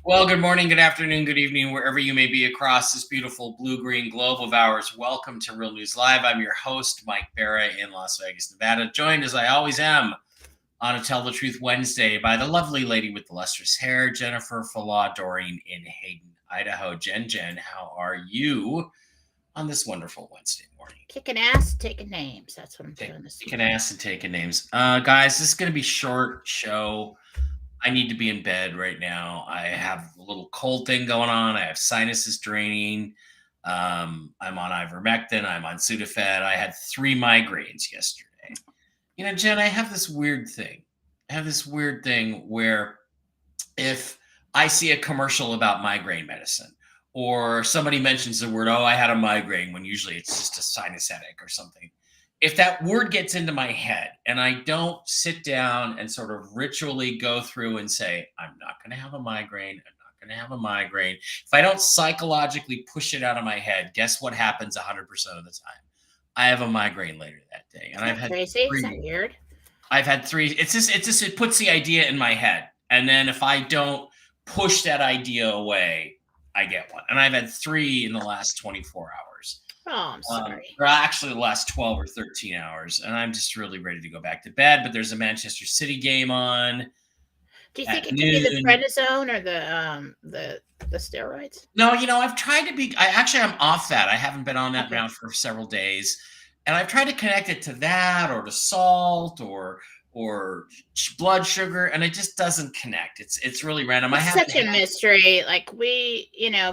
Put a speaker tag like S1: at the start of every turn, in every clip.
S1: Well, good morning, good afternoon, good evening, wherever you may be across this beautiful blue-green globe of ours. Welcome to Real News Live. I'm your host, Mike Barra in Las Vegas, Nevada, joined as I always am on a Tell the Truth Wednesday by the lovely lady with the lustrous hair, Jennifer Falah Doreen in Hayden, Idaho. Jen, how are you on this wonderful Wednesday morning?
S2: Kicking ass, taking names. That's what I'm doing this
S1: week. Kicking ass and taking names. Guys, this is going to be a short show. I need to be in bed right now. I have a little cold thing going on. I have sinuses draining. I'm on ivermectin. I'm on Sudafed. I had 3 migraines yesterday. You know, Jen, I have this weird thing. Where if I see a commercial about migraine medicine or somebody mentions the word, oh, I had a migraine, when usually it's just a sinus headache or something. If that word gets into my head and I don't sit down and sort of ritually go through and say, I'm not going to have a migraine. I'm not going to have a migraine. If I don't psychologically push it out of my head, guess what happens 100% of the time? I have a migraine later that day. And I've had
S2: crazy. Is that weird?
S1: I've had 3. It's just, it puts the idea in my head. And then if I don't push that idea away, I get one. And I've had 3 in the last 24 hours.
S2: Oh, I'm sorry.
S1: Or actually the last 12 or 13 hours. And I'm just really ready to go back to bed. But there's a Manchester City game on.
S2: Do you think it could be the prednisone or the steroids?
S1: No, you know, I've tried to be, I'm off that. I haven't been on that now for several days. And I've tried to connect it to that or to salt or blood sugar, and it just doesn't connect. It's really random.
S2: It's such a mystery. Like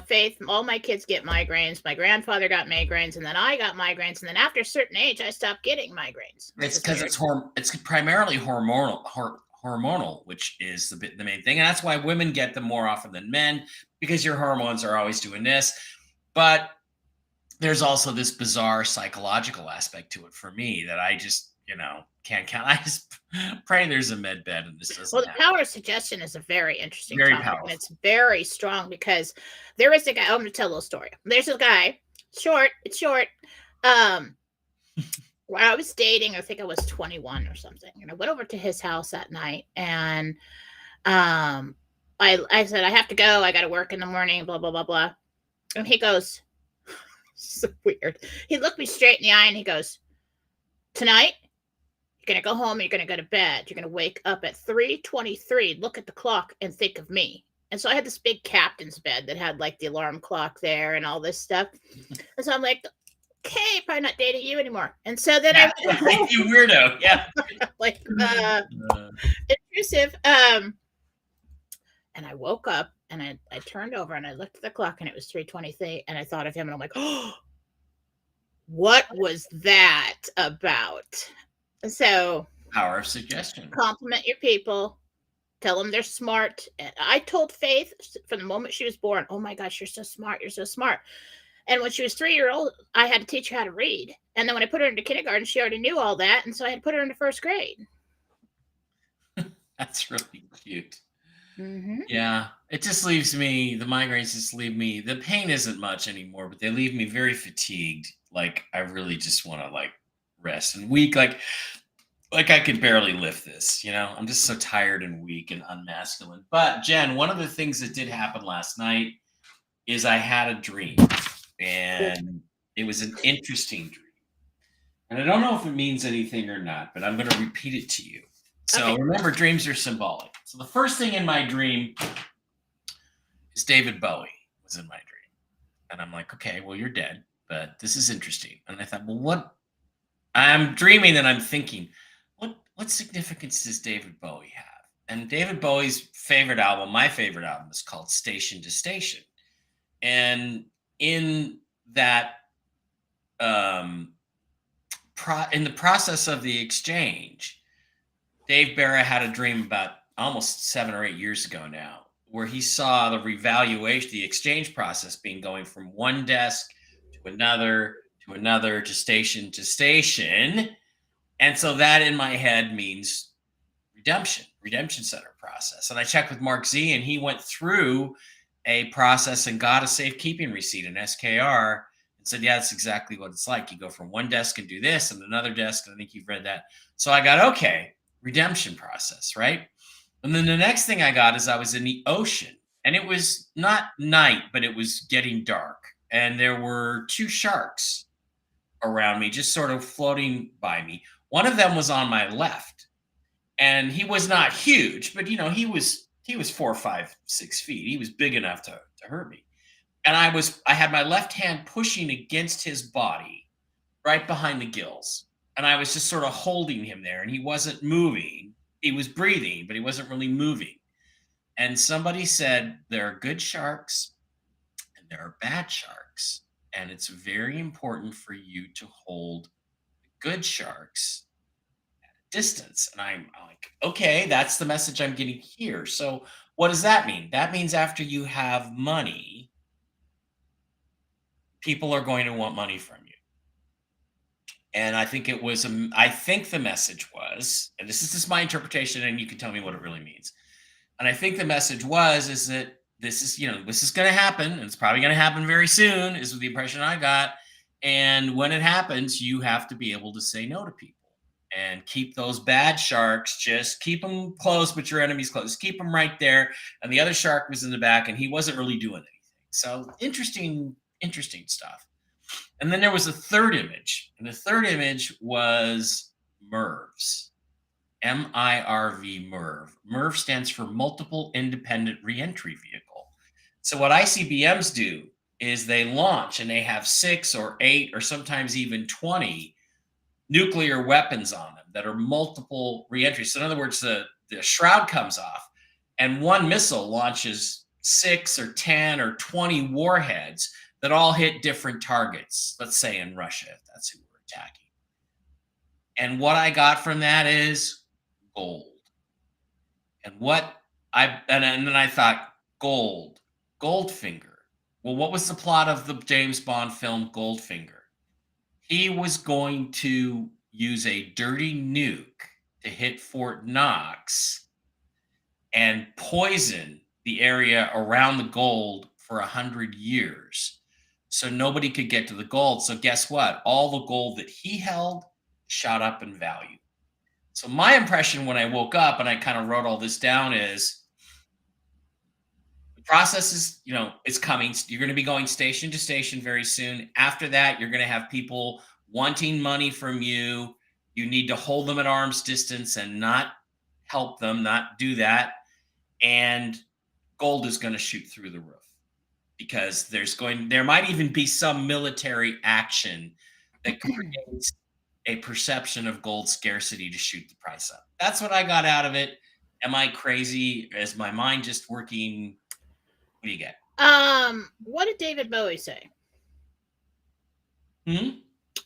S2: Faith, all my kids get migraines. My grandfather got migraines, and then I got migraines, and then after a certain age, I stopped getting migraines.
S1: It's because it's primarily hormonal, which is the main thing, and that's why women get them more often than men, because your hormones are always doing this. But there's also this bizarre psychological aspect to it for me that I just, can't count. I just pray there's a med bed and this doesn't happen.
S2: The power of suggestion is a very interesting topic.
S1: Powerful.
S2: And it's very strong because there is a guy, I'm going to tell a little story. There's a guy, it's short. When I was dating, I think I was 21 or something. And I went over to his house that night and I said, I have to go. I got to work in the morning, blah, blah, blah, blah. And he goes, so weird. He looked me straight in the eye and he goes, tonight, you're going to go home and you're going to go to bed. You're going to wake up at 3:23, look at the clock and think of me. And so I had this big captain's bed that had like the alarm clock there and all this stuff. And so I'm like, okay, probably not dating you anymore. And so then
S1: you weirdo. Yeah.
S2: like intrusive. And I woke up and I turned over and I looked at the clock and it was 3:23 and I thought of him and I'm like, oh, what was that about? So
S1: power of suggestion.
S2: Compliment your people. Tell them they're smart. And I told Faith from the moment she was born, oh my gosh, you're so smart. You're so smart. And when she was 3-year-old, I had to teach her how to read. And then when I put her into kindergarten, she already knew all that. And so I had to put her into first grade.
S1: That's really cute.
S2: Mm-hmm.
S1: Yeah. It just leaves me, the migraines just leave me, the pain isn't much anymore, but they leave me very fatigued. Like I really just want to rest and weak. Like I could barely lift this, I'm just so tired and weak and unmasculine. But Jen, one of the things that did happen last night is I had a dream and it was an interesting dream. And I don't know if it means anything or not, but I'm going to repeat it to you. So Remember, dreams are symbolic. So the first thing in my dream is David Bowie was in my dream. And I'm like, okay, well, you're dead, but this is interesting. And I thought, well, what? I'm dreaming and I'm thinking, what significance does David Bowie have? And David Bowie's favorite album, my favorite album, is called Station to Station. And in that, in the process of the exchange, Dave Barra had a dream about almost 7 or 8 years ago now where he saw the revaluation, the exchange process being going from one desk to another, to station. And so that in my head means redemption center process. And I checked with Mark Z, and he went through a process and got a safekeeping receipt, an SKR, and said, yeah, that's exactly what it's like. You go from one desk and do this, and another desk, and I think you've read that. So I got, okay, redemption process, right? And then the next thing I got is I was in the ocean, and it was not night, but it was getting dark. And there were two sharks around me, just sort of floating by me. One of them was on my left, and he was not huge, but he was 4, 5, 6 feet. He was big enough to hurt me. And I had my left hand pushing against his body right behind the gills. And I was just sort of holding him there, and he wasn't moving. He was breathing, but he wasn't really moving. And somebody said, there are good sharks and there are bad sharks. And it's very important for you to hold the good sharks at a distance. And I'm like, okay, that's the message I'm getting here. So what does that mean? That means after you have money, people are going to want money from you. And I think I think the message was, and this is just my interpretation, and you can tell me what it really means. And I think the message is that this is going to happen, and it's probably going to happen very soon, is the impression I got. And when it happens, you have to be able to say no to people and keep those bad sharks, just keep them close, but your enemy's close. Keep them right there. And the other shark was in the back, and he wasn't really doing anything. So interesting stuff. And then there was a third image, and the third image was MIRVs. MIRV, MIRV. MIRV stands for Multiple Independent Reentry Vehicle. So what ICBMs do is they launch, and they have 6 or 8 or sometimes even 20 nuclear weapons on them that are multiple reentries. So in other words, the shroud comes off, and one missile launches 6 or 10 or 20 warheads that all hit different targets, let's say in Russia, if that's who we're attacking. And what I got from that is gold. And then I thought, Goldfinger. Well, what was the plot of the James Bond film Goldfinger? He was going to use a dirty nuke to hit Fort Knox and poison the area around the gold for 100 years. So nobody could get to the gold. So guess what? All the gold that he held shot up in value. So my impression when I woke up and I kind of wrote all this down is the process is, it's coming. You're going to be going station to station very soon. After that, you're going to have people wanting money from you. You need to hold them at arm's distance and not help them, not do that. And gold is going to shoot through the roof, because there might even be some military action that creates a perception of gold scarcity to shoot the price up. That's what I got out of it. Am I crazy? Is my mind just working? What do you get?
S2: What did David Bowie say?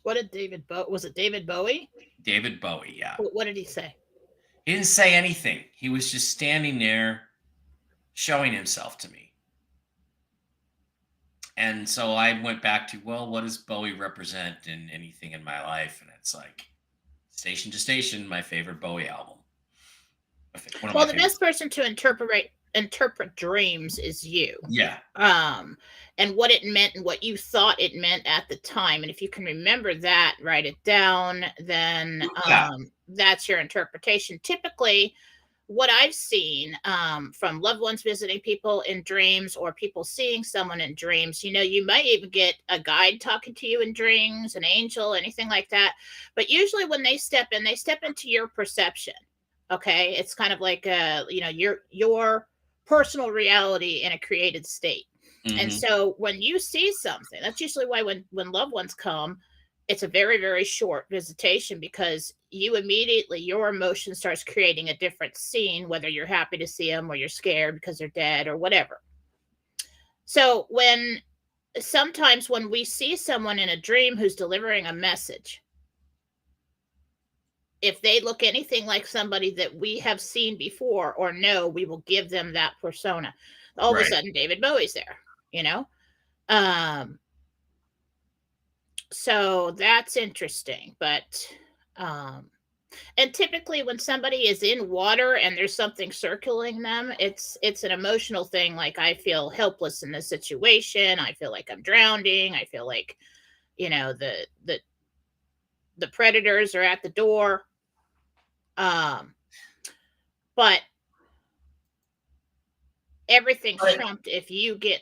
S2: What did was it David Bowie?
S1: David Bowie, yeah.
S2: What did he say?
S1: He didn't say anything. He was just standing there showing himself to me. And so I went back to, well, what does Bowie represent in anything in my life? And it's like, Station to Station, my favorite Bowie album.
S2: Well, the best person to interpret dreams is you.
S1: Yeah.
S2: And what it meant and what you thought it meant at the time. And if you can remember that, write it down, then that's your interpretation. Typically, what I've seen from loved ones visiting people in dreams, or people seeing someone in dreams, you might even get a guide talking to you in dreams, an angel, anything like that. But usually when they step into your perception. Okay. It's kind of like, your personal reality in a created state. Mm-hmm. And so when you see something, that's usually why when loved ones come, it's a very, very short visitation, because you immediately, your emotion starts creating a different scene, whether you're happy to see them or you're scared because they're dead or whatever. So sometimes when we see someone in a dream who's delivering a message, if they look anything like somebody that we have seen before or know, we will give them that persona. All of a
S1: Right.
S2: sudden, David Bowie's there, you know? So that's interesting. But, and typically when somebody is in water and there's something circling them, it's an emotional thing. Like, I feel helpless in this situation. I feel like I'm drowning. I feel like, the predators are at the door. But everything's trumped if you get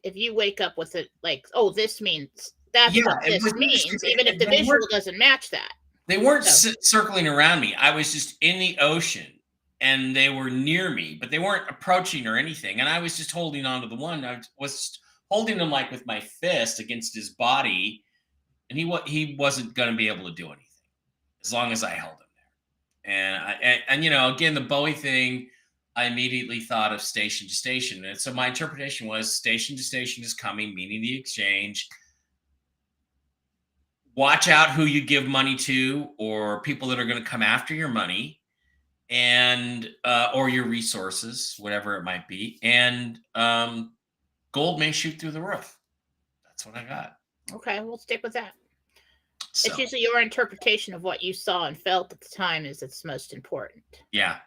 S2: if you wake up with it like, oh, this means that's what this means, even if the visual doesn't match that.
S1: They weren't circling around me. I was just in the ocean and they were near me, but they weren't approaching or anything. And I was just holding on to the one. I was holding him like with my fist against his body. And he wasn't going to be able to do anything as long as I held him there. And again, the Bowie thing, I immediately thought of station to station. And so my interpretation was station to station is coming, meaning the exchange. Watch out who you give money to, or people that are going to come after your money and or your resources, whatever it might be. And gold may shoot through the roof. That's what I got.
S2: Okay, we'll stick with that. So, it's usually your interpretation of what you saw and felt at the time is it's most important.
S1: Yeah.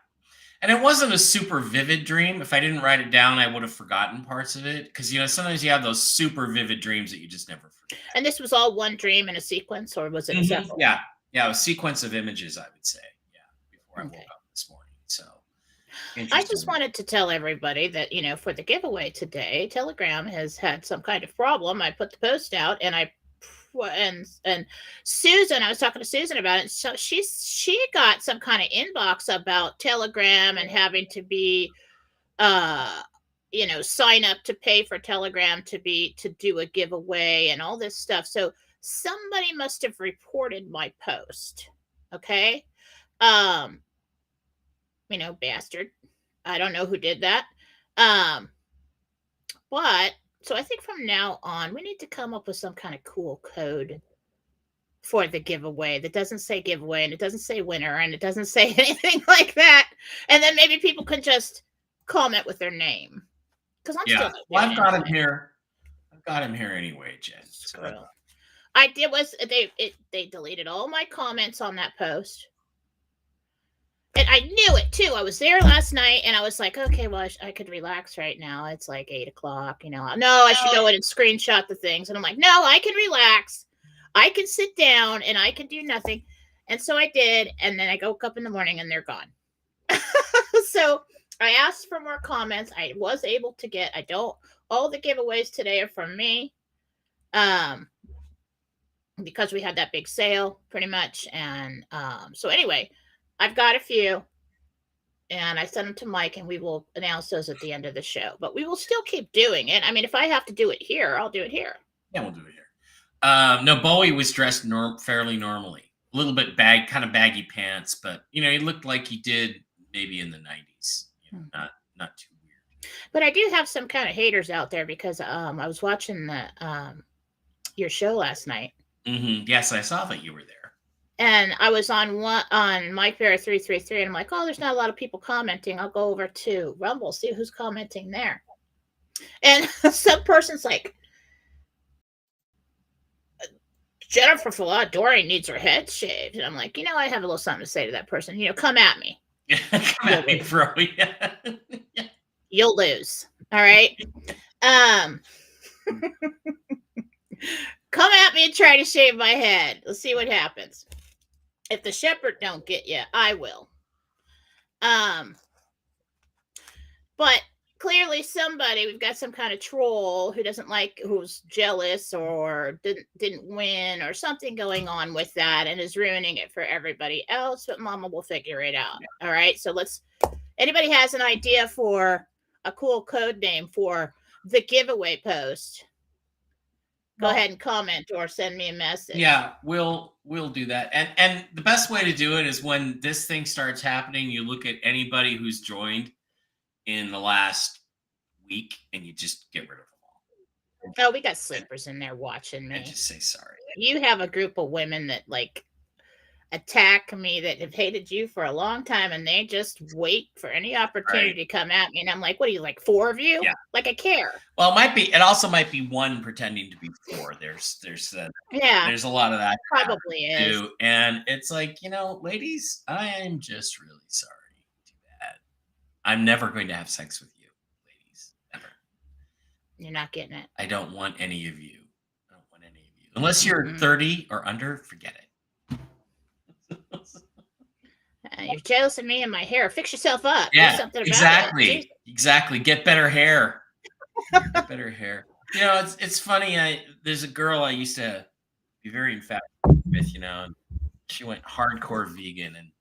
S1: And it wasn't a super vivid dream. If I didn't write it down, I would have forgotten parts of it. Because, sometimes you have those super vivid dreams that you just never forget.
S2: And this was all one dream in a sequence, or was it several?
S1: Yeah. Yeah, a sequence of images, I would say. Yeah, before I woke up this morning. So,
S2: I just wanted to tell everybody that, for the giveaway today, Telegram has had some kind of problem. I put the post out, and and Susan, I was talking to Susan about it. So she got some kind of inbox about Telegram and having to be, sign up to pay for Telegram to do a giveaway and all this stuff. So somebody must have reported my post. Okay. Bastard. I don't know who did that. But so I think from now on, we need to come up with some kind of cool code for the giveaway that doesn't say giveaway and it doesn't say winner and it doesn't say anything like that. And then maybe people can just comment with their name. Because I'm still.
S1: Well, I've got him here. I've got him here anyway, Jen.
S2: So. I did they deleted all my comments on that post. And I knew it too. I was there last night and I was like, okay, well, I could relax right now. It's like 8:00, No, I should go in and screenshot the things. And I'm like, no, I can relax. I can sit down and I can do nothing. And so I did. And then I woke up in the morning and they're gone. So I asked for more comments. I was able to get, all the giveaways today are from me. Because we had that big sale pretty much. And so anyway, I've got a few and I sent them to Mike and we will announce those at the end of the show, but we will still keep doing it. I mean, if I have to do it here, I'll do it here.
S1: Yeah, we'll do it here. No, Bowie was dressed fairly normally, a little bit kind of baggy pants, but he looked like he did maybe in the 90s, not too weird.
S2: But I do have some kind of haters out there because I was watching your show last night.
S1: Mm-hmm. Yes, I saw that you were there.
S2: And I was on Mike Bear 333, and I'm like, oh, there's not a lot of people commenting. I'll go over to Rumble, see who's commenting there. And some person's like, Jennifer Dory needs her head shaved. And I'm like, I have a little something to say to that person. Come at me.
S1: Come at me, bro. Yeah.
S2: You'll lose. All right. Come at me and try to shave my head. Let's see what happens. If the shepherd don't get you, I will. But clearly we've got some kind of troll who's jealous or didn't win or something going on with that and is ruining it for everybody else, but Mama will figure it out. All right. So anybody has an idea for a cool code name for the giveaway post? Go ahead and comment or send me a message.
S1: Yeah, we'll do that. And the best way to do it is when this thing starts happening, you look at anybody who's joined in the last week and you just get rid of them
S2: all. Oh, we got sleepers in there watching me.
S1: And just say sorry.
S2: You have a group of women that attack me that have hated you for a long time, and they just wait for any opportunity to come at me. And I'm like, what are you, like 4 of you?
S1: Yeah.
S2: Like, I care.
S1: Well, it also might be one pretending to be 4. There's
S2: Yeah,
S1: a lot of that
S2: probably is.
S1: too. And it's like, ladies, I am just really sorry. Too bad. I'm never going to have sex with you, ladies. Never.
S2: You're not getting it.
S1: I don't want any of you. I don't want any of you. Unless you're 30 or under, forget it.
S2: You're jealous of me and my hair. Fix yourself up.
S1: Yeah,
S2: do something about
S1: exactly. Exactly. Get better hair. Get better hair. It's funny. There's a girl I used to be very infatuated with, and she went hardcore vegan, and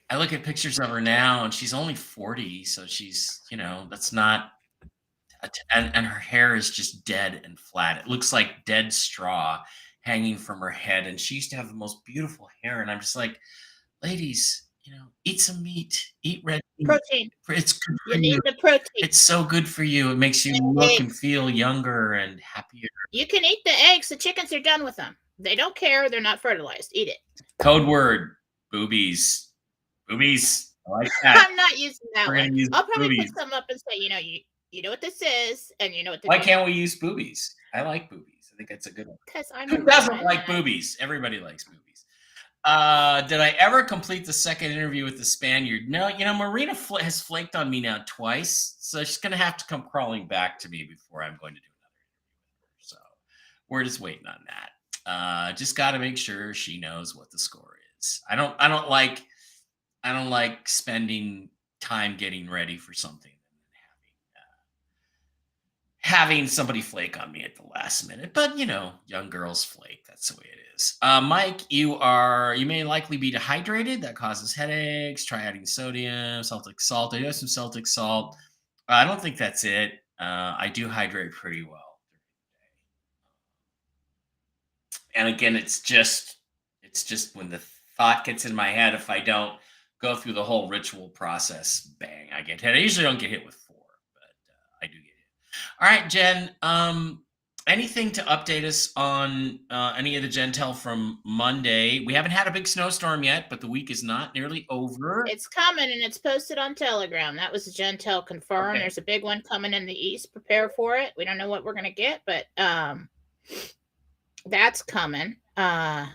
S1: I look at pictures of her now, and she's only 40, so she's, that's not, and her hair is just dead and flat. It looks like dead straw hanging from her head, and she used to have the most beautiful hair, and I'm just like, ladies, eat some meat, eat red meat.
S2: Protein.
S1: It's good for
S2: you need the protein.
S1: It's so good for you. It makes you look and feel younger and happier.
S2: You can eat the eggs. The chickens are done with them. They don't care. They're not fertilized. Eat it.
S1: Code word: boobies. Boobies. I like that.
S2: I'm not using that one. I'll probably put some up and say, you know what this is, and you know what.
S1: Why can't we use boobies? I like boobies. I think that's a good one.
S2: Because
S1: who doesn't like boobies? Everybody likes boobies. Did I ever complete the second interview with the Spaniard? No, Marina has flaked on me now twice, so she's going to have to come crawling back to me before I'm going to do another interview with her. So we're just waiting on that. Just got to make sure she knows what the score is. I don't like spending time getting ready for something and having somebody flake on me at the last minute. But young girls flake. That's the way it is. Mike, you may likely be dehydrated. That causes headaches. Try adding sodium, Celtic salt. I do have some Celtic salt. I don't think that's it. I do hydrate pretty well. And again, it's just when the thought gets in my head, if I don't go through the whole ritual process, bang, I get hit. I usually don't get hit with 4, but I do get hit. All right, Jen, anything to update us on any of the Gentel from Monday? We haven't had a big snowstorm yet, but the week is not nearly over.
S2: It's coming, and it's posted on Telegram. That was a Gentel confirmed. Okay. There's a big one coming in the east. Prepare for it. We don't know what we're going to get, but that's coming. Because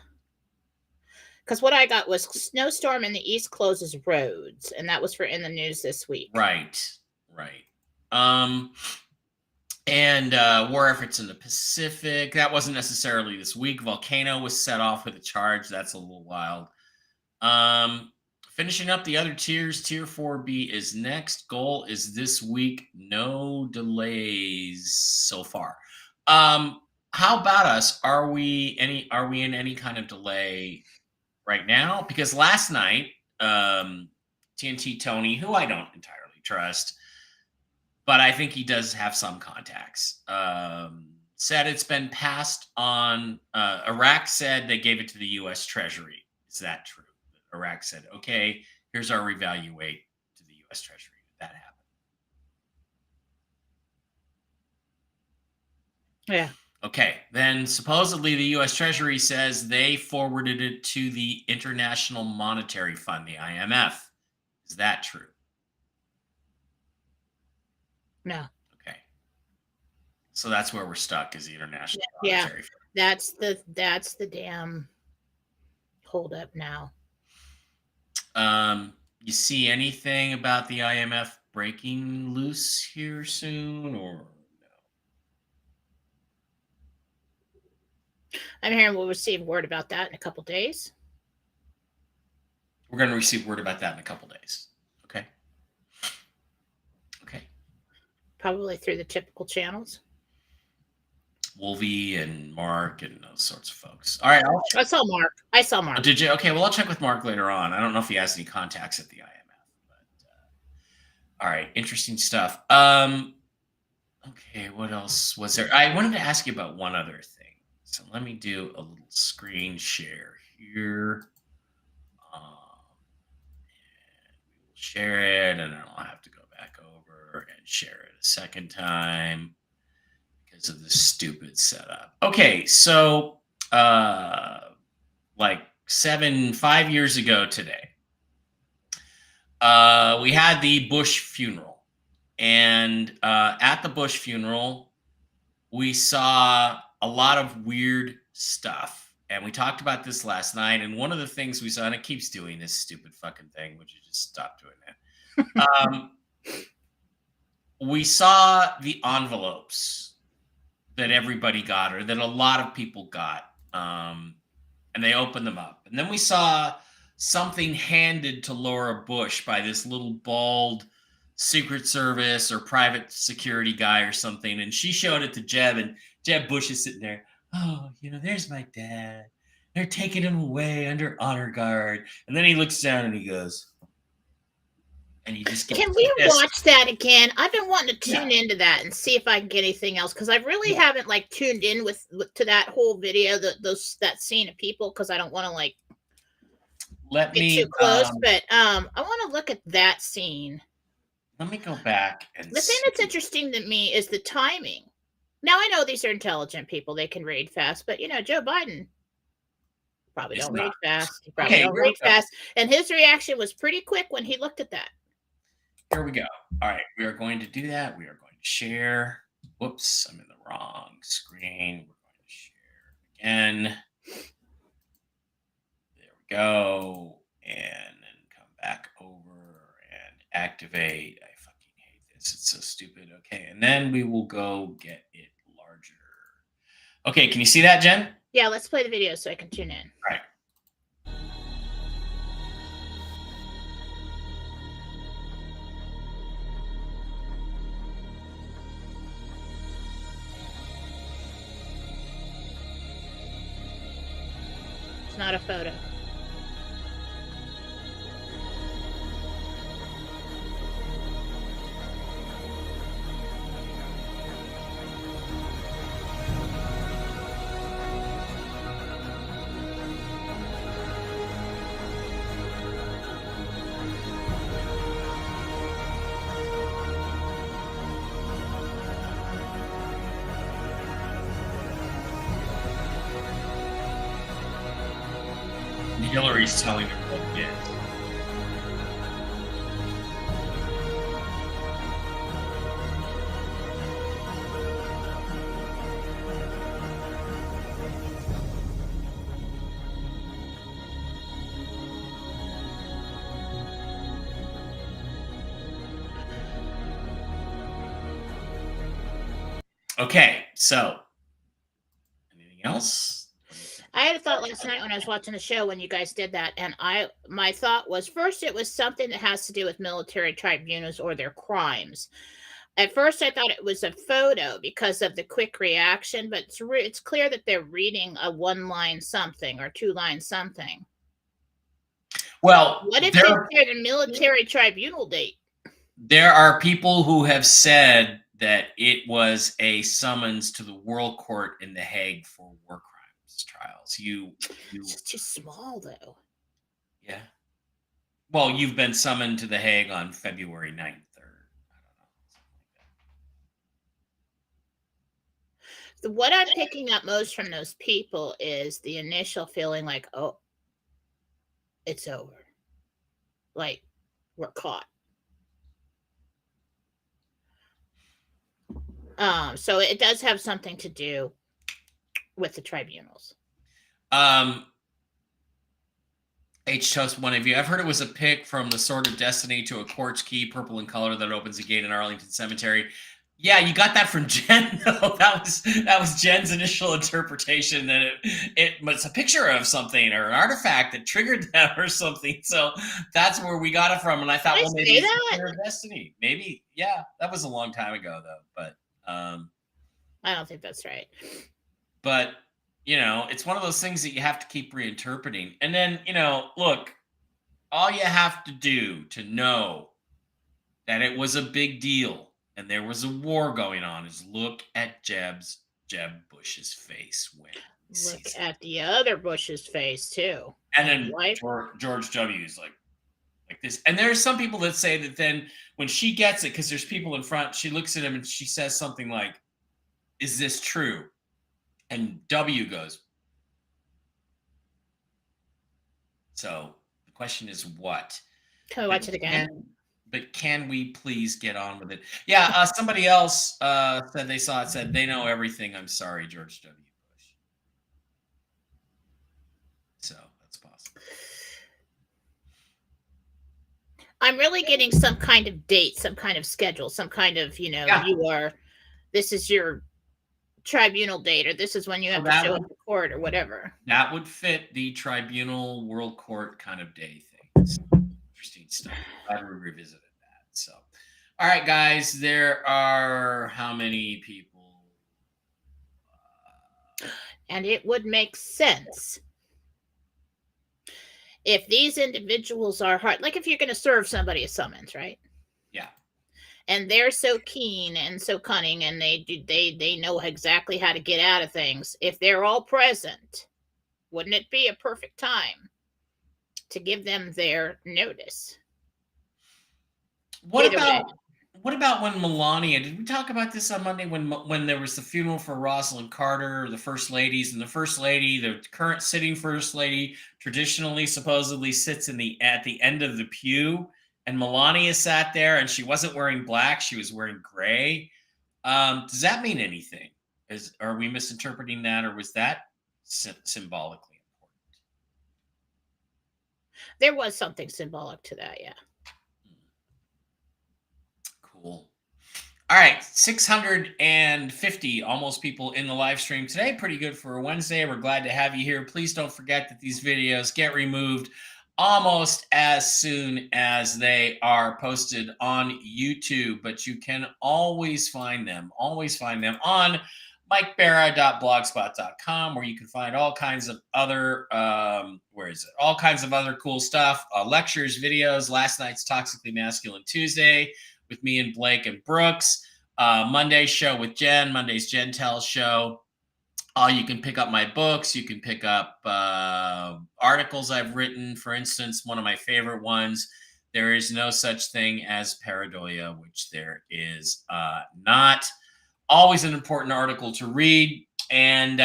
S2: what I got was snowstorm in the east closes roads, and that was for in the news this week.
S1: Right. And war efforts in the Pacific. That wasn't necessarily this week. Volcano was set off with a charge. That's a little wild. Finishing up the other tiers. Tier 4B is next. Goal is this week. No delays so far. How about us? Are we in any kind of delay right now? Because last night, TNT Tony, who I don't entirely trust, but I think he does have some contacts, said it's been passed on. Iraq said they gave it to the U.S. Treasury. Is that true? Iraq said, okay, here's our revaluate to the U.S. Treasury. Did that happen?
S2: Yeah.
S1: Okay, then supposedly the U.S. Treasury says they forwarded it to the International Monetary Fund, the IMF. Is that true?
S2: No.
S1: Okay. So that's where we're stuck, is the International
S2: Monetary Fund. That's the damn holdup now.
S1: You see anything about the IMF breaking loose here soon, or?
S2: I'm hearing we'll receive word about that in a couple days.
S1: We're going to receive word about that in a couple days. Okay.
S2: Probably through the typical channels.
S1: Wolvie and Mark and those sorts of folks. All right.
S2: I saw Mark. Oh,
S1: did you? Okay. Well, I'll check with Mark later on. I don't know if he has any contacts at the IMF. But all right. Interesting stuff. Okay. What else was there? I wanted to ask you about one other thing. So let me do a little screen share here. And we will share it, and then I'll have to go back over and share it a second time because of this stupid setup. Okay, so like 5 years ago today, we had the Bush funeral. And at the Bush funeral, we saw a lot of weird stuff. And we talked about this last night. And one of the things we saw, and it keeps doing this stupid fucking thing, would you just stop doing that? We saw the envelopes that everybody got, or that a lot of people got. And they opened them up. And then we saw something handed to Laura Bush by this little bald Secret Service or private security guy or something. And she showed it to Jeb, and Jeb Bush is sitting there. Oh, there's my dad. They're taking him away under honor guard. And then he looks down and he goes, and you just get.
S2: Can we watch that again? I've been wanting to tune into that and see if I can get anything else, because I really haven't like tuned in with to that whole video, that scene of people, because I don't want to like get too close. But I want to look at that scene.
S1: Let me go back and
S2: the thing that's interesting to me is the timing. Now I know these are intelligent people; they can read fast, but Joe Biden probably don't read fast. He probably don't read fast, and his reaction was pretty quick when he looked at that.
S1: Here we go. All right, we are going to do that. We are going to share. Whoops, I'm in the wrong screen. We're going to share again. There we go. And then come back over and activate. I fucking hate this. It's so stupid. Okay, and then we will go get it larger. Okay, can you see that, Jen?
S2: Yeah, let's play the video so I can tune in.
S1: All right.
S2: Not a photo.
S1: Hillary's telling her what it is. Okay, so anything else?
S2: I had a thought last night when I was watching the show when you guys did that, and my thought was, first it was something that has to do with military tribunals or their crimes. At first I thought it was a photo because of the quick reaction, but it's clear that they're reading a one-line something or two-line something.
S1: Well,
S2: what if they're the military tribunal date?
S1: There are people who have said that it was a summons to the World Court in The Hague for war crimes trials.
S2: It's too small, though.
S1: Yeah. Well, you've been summoned to The Hague on February 9th, or I don't know, something like that.
S2: What I'm picking up most from those people is the initial feeling like, oh, it's over. Like, we're caught. So it does have something to do with the tribunals.
S1: H Toast, one of you. I've heard it was a pick from the Sword of Destiny to a quartz key, purple in color, that opens a gate in Arlington Cemetery. Yeah, you got that from Jen. though. That was Jen's initial interpretation, that it's a picture of something or an artifact that triggered that or something. So that's where we got it from. And I thought, well, maybe it's the Sword of Destiny. Maybe, yeah, that was a long time ago though. But
S2: I don't think that's right.
S1: But it's one of those things that you have to keep reinterpreting. And then, look, all you have to do to know that it was a big deal and there was a war going on is look at Jeb Bush's face when
S2: look at the other Bush's face too.
S1: And then George W. is like this. And there's some people that say that then when she gets it, because there's people in front, she looks at him and she says something like, "Is this true?" And W goes, So the question is what?
S2: Can we watch it again?
S1: But can we please get on with it? Yeah, somebody else said they saw it, said they know everything. I'm sorry, George W. Bush. So that's possible.
S2: I'm really getting some kind of date, some kind of schedule, some kind of, this is your tribunal date, or this is when you have to show up to court or whatever.
S1: That would fit the tribunal world court kind of day things. Interesting stuff. Glad we revisited that. So, all right, guys, there are how many people?
S2: And it would make sense if these individuals are hard, like if you're going to serve somebody a summons, right?
S1: Yeah.
S2: And they're so keen and so cunning, and they know exactly how to get out of things. If they're all present, wouldn't it be a perfect time to give them their notice?
S1: What about when Melania? Did we talk about this on Monday when there was the funeral for Rosalind Carter, the first ladies, and the first lady, the current sitting first lady, traditionally supposedly sits at the end of the pew, and Melania sat there, and she wasn't wearing black; she was wearing gray. Does that mean anything? Are we misinterpreting that, or was that symbolically important?
S2: There was something symbolic to that, yeah.
S1: Cool. All right, 650 almost people in the live stream today. Pretty good for a Wednesday. We're glad to have you here. Please don't forget that these videos get removed almost as soon as they are posted on YouTube, but you can always find them on mikebera.blogspot.com, where you can find all kinds of other all kinds of other cool stuff, lectures, videos, last night's Toxically Masculine Tuesday with me and Blake and Brooks, Monday's show with Jen, Monday's Jen Tells show. You can pick up my books. You can pick up articles I've written. For instance, one of my favorite ones, There is No Such Thing as Pareidolia, which there is not. Always an important article to read. And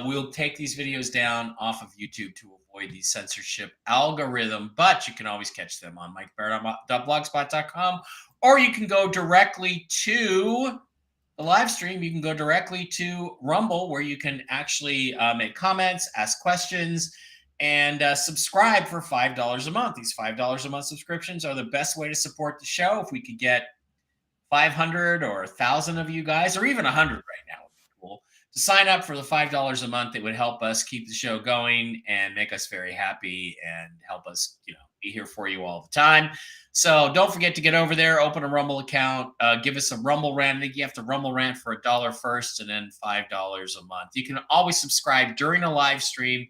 S1: we'll take these videos down off of YouTube to avoid the censorship algorithm. But you can always catch them on mikebera.blogspot.com. Or you can go directly to the live stream. You can go directly to Rumble, where you can actually make comments, ask questions, and subscribe for $5 a month. These $5 a month subscriptions are the best way to support the show. If we could get 500 or 1,000 of you guys, or even 100 right now, would be cool, to sign up for the $5 a month. It would help us keep the show going and make us very happy and help us, be here for you all the time. So don't forget to get over there, open a Rumble account, give us a Rumble rant. I think you have to Rumble rant for $1 first and then $5 a month. You can always subscribe during a live stream,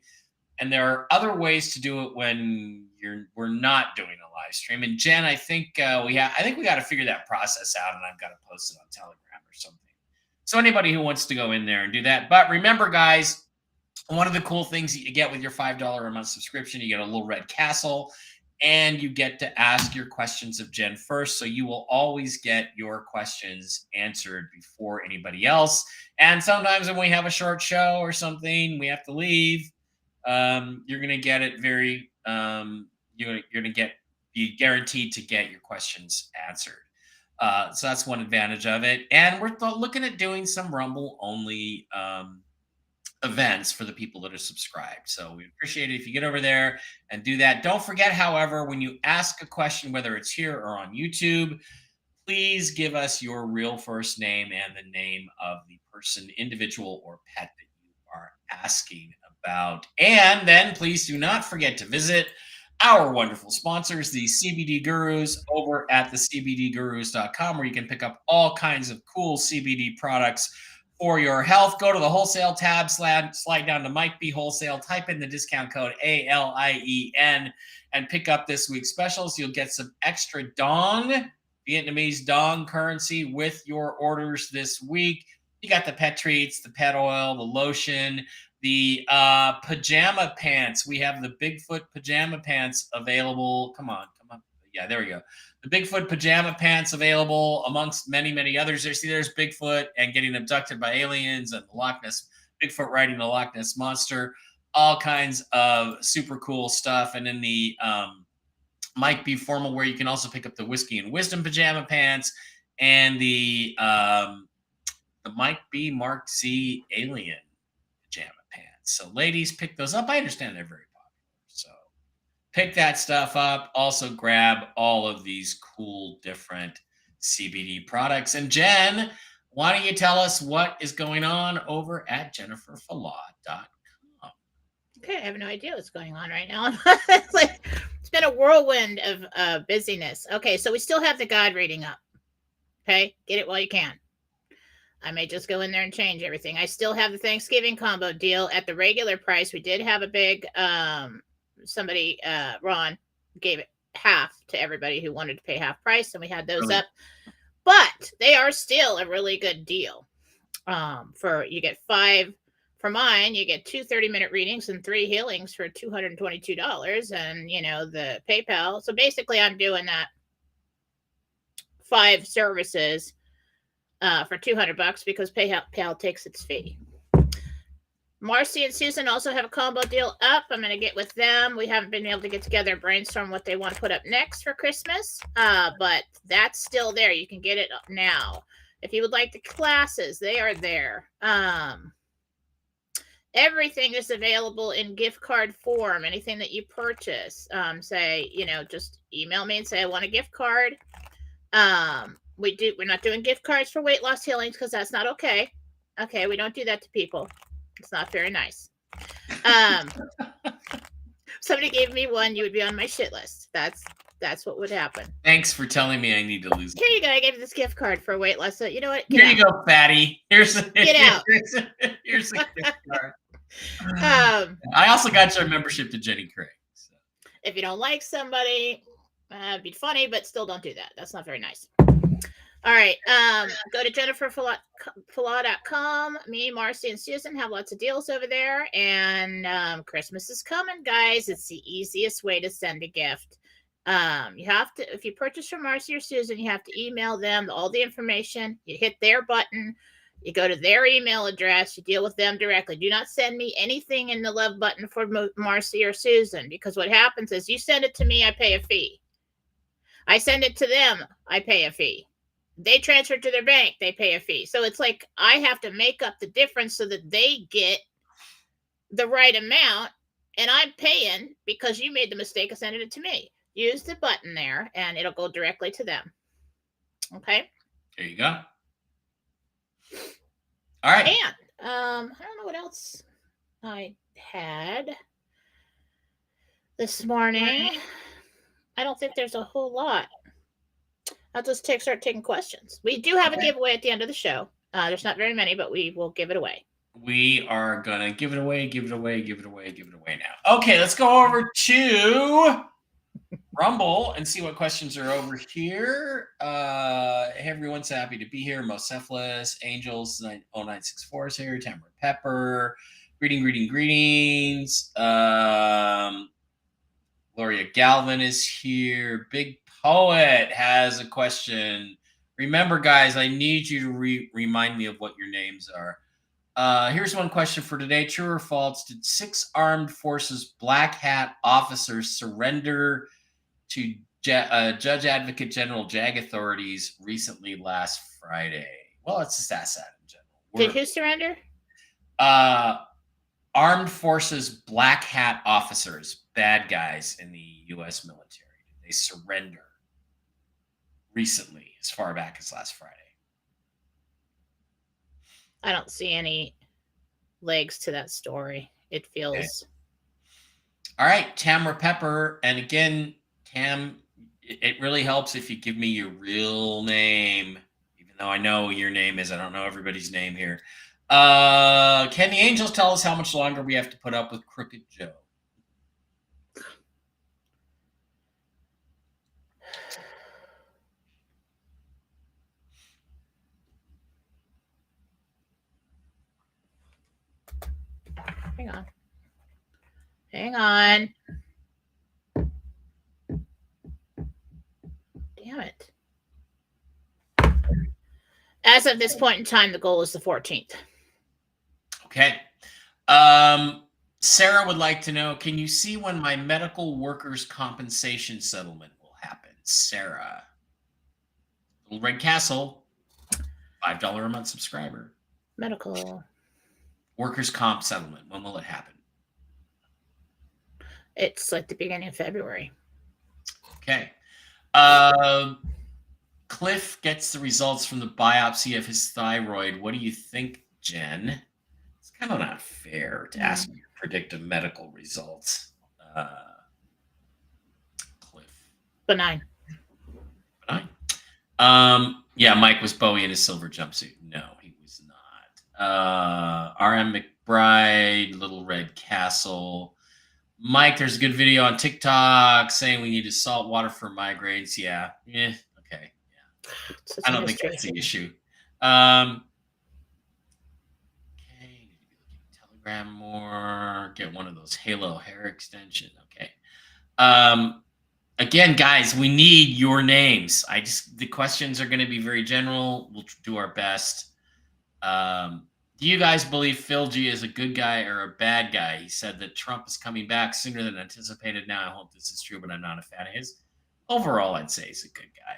S1: and there are other ways to do it when we're not doing a live stream. And Jen, I think we got to figure that process out, and I've got to post it on Telegram or something. So anybody who wants to go in there and do that. But remember, guys, one of the cool things that you get with your $5 a month subscription, you get a little red castle, and you get to ask your questions of Jen first. So you will always get your questions answered before anybody else. And sometimes when we have a short show or something, we have to leave, you're going to get it very, you're going to be guaranteed to get your questions answered. So that's one advantage of it. And we're looking at doing some Rumble only events for the people that are subscribed. So we appreciate it if you get over there and do that. Don't forget, however, when you ask a question, whether it's here or on YouTube, please give us your real first name and the name of the person, individual, or pet that you are asking about. And then please do not forget to visit our wonderful sponsors, the CBD Gurus, over at the CBDGurus.com, where you can pick up all kinds of cool CBD products for your health. Go to the wholesale tab, slide down to Mike B Wholesale, type in the discount code ALIEN, and pick up this week's specials. You'll get some extra dong, Vietnamese dong currency with your orders this week. You got the pet treats, the pet oil, the lotion, the pajama pants. We have the Bigfoot pajama pants available. Come on. Yeah, there we go. The Bigfoot pajama pants available amongst many, many others. There's Bigfoot and getting abducted by aliens, and the Loch Ness, Bigfoot riding the Loch Ness Monster. all kinds of super cool stuff. And then the Mike B Formal, where you can also pick up the Whiskey and Wisdom pajama pants and the Mike B Mark Z Alien pajama pants. So ladies, pick those up. I understand they're very popular. So pick that stuff up. Also grab all of these cool different CBD products. And Jen, why don't you tell us what is going on over at jenniferfalad.com?
S2: Okay, I have no idea what's going on right now. It's been a whirlwind of busyness. Okay, so we still have the God reading up. Okay, get it while you can. I may just go in there and change everything. I still have the Thanksgiving combo deal at the regular price. We did have a big somebody, Ron, gave it half to everybody who wanted to pay half price, and we had those up. But they are still a really good deal. For you get 5 for mine, you get 2 30-minute readings and 3 healings for $222, and the PayPal. So basically, I'm doing that 5 services for $200 because PayPal takes its fee. Marcy and Susan also have a combo deal up. I'm going to get with them. We haven't been able to get together and brainstorm what they want to put up next for Christmas, but that's still there. You can get it now. If you would like the classes, they are there. Everything is available in gift card form. Anything that you purchase, just email me and say, I want a gift card. We're not doing gift cards for weight loss healings because that's not okay. Okay, we don't do that to people. It's not very nice. Somebody gave me one, you would be on my shit list. That's what would happen.
S1: Thanks for telling me I need to lose.
S2: Here you go. I gave you this gift card for weight loss. So you know what?
S1: Here you go, fatty. Here's a gift card. I also got your membership to Jenny Craig. So.
S2: If you don't like somebody, it'd be funny, but still don't do that. That's not very nice. All right. Go to jenniferfalad.com. Me, Marcy, and Susan have lots of deals over there. And Christmas is coming, guys. It's the easiest way to send a gift. You have to, if you purchase from Marcy or Susan, you have to email them all the information. You hit their button. You go to their email address. You deal with them directly. Do not send me anything in the love button for Marcy or Susan, because what happens is you send it to me, I pay a fee. I send it to them, I pay a fee. They transfer it to their bank, they pay a fee. So it's like I have to make up the difference so that they get the right amount, and I'm paying because you made the mistake of sending it to me. Use the button there, and it'll go directly to them. Okay?
S1: There you go. All right.
S2: And I don't know what else I had this morning. I don't think there's a whole lot. I'll just start taking questions. We do have a giveaway at the end of the show. There's not very many, but we will give it away.
S1: We are going to give it away now. Okay, let's go over to Rumble and see what questions are over here. Everyone's happy to be here. Mocephalus, Angels, 0964 is here. Tamara Pepper, greetings. Gloria Galvin is here. Big Poet has a question. Remember, guys, I need you to remind me of what your names are. Here's one question for today. True or false? Did 6 armed forces black hat officers surrender to Judge Advocate General JAG authorities recently last Friday? Well, it's just that in general.
S2: Did who surrender?
S1: Armed forces black hat officers, bad guys in the U.S. military. They surrender recently, as far back as last Friday.
S2: I don't see any legs to that story. It feels... Okay.
S1: All right, Tamara Pepper. And again, Tam, it really helps if you give me your real name, even though I know your name is. I don't know everybody's name here. Can the Angels tell us how much longer we have to put up with Crooked Joe?
S2: Hang on. Damn it. As of this point in time, the goal is the 14th.
S1: Okay. Sarah would like to know, can you see when my medical workers' compensation settlement will happen? Sarah. Little Red Castle, $5 a month subscriber.
S2: Medical.
S1: Workers' comp settlement. When will it happen?
S2: It's like the beginning of February.
S1: Okay. Cliff gets the results from the biopsy of his thyroid. What do you think, Jen? It's kind of not fair to ask you to predict a medical results. Cliff.
S2: Benign.
S1: Yeah, Mike, was Bowie in his silver jumpsuit? No, he was not. R.M. McBride, Little Red Castle. Mike, there's a good video on TikTok saying we need to salt water for migraines. Yeah. Okay. Yeah. I don't think that's the issue. Okay. Telegram more. Get one of those Halo hair extension. Okay. Again, guys, we need your names. The questions are going to be very general. We'll do our best. Do you guys believe Phil G is a good guy or a bad guy? He said that Trump is coming back sooner than anticipated. Now, I hope this is true, but I'm not a fan of his. Overall, I'd say he's a good guy.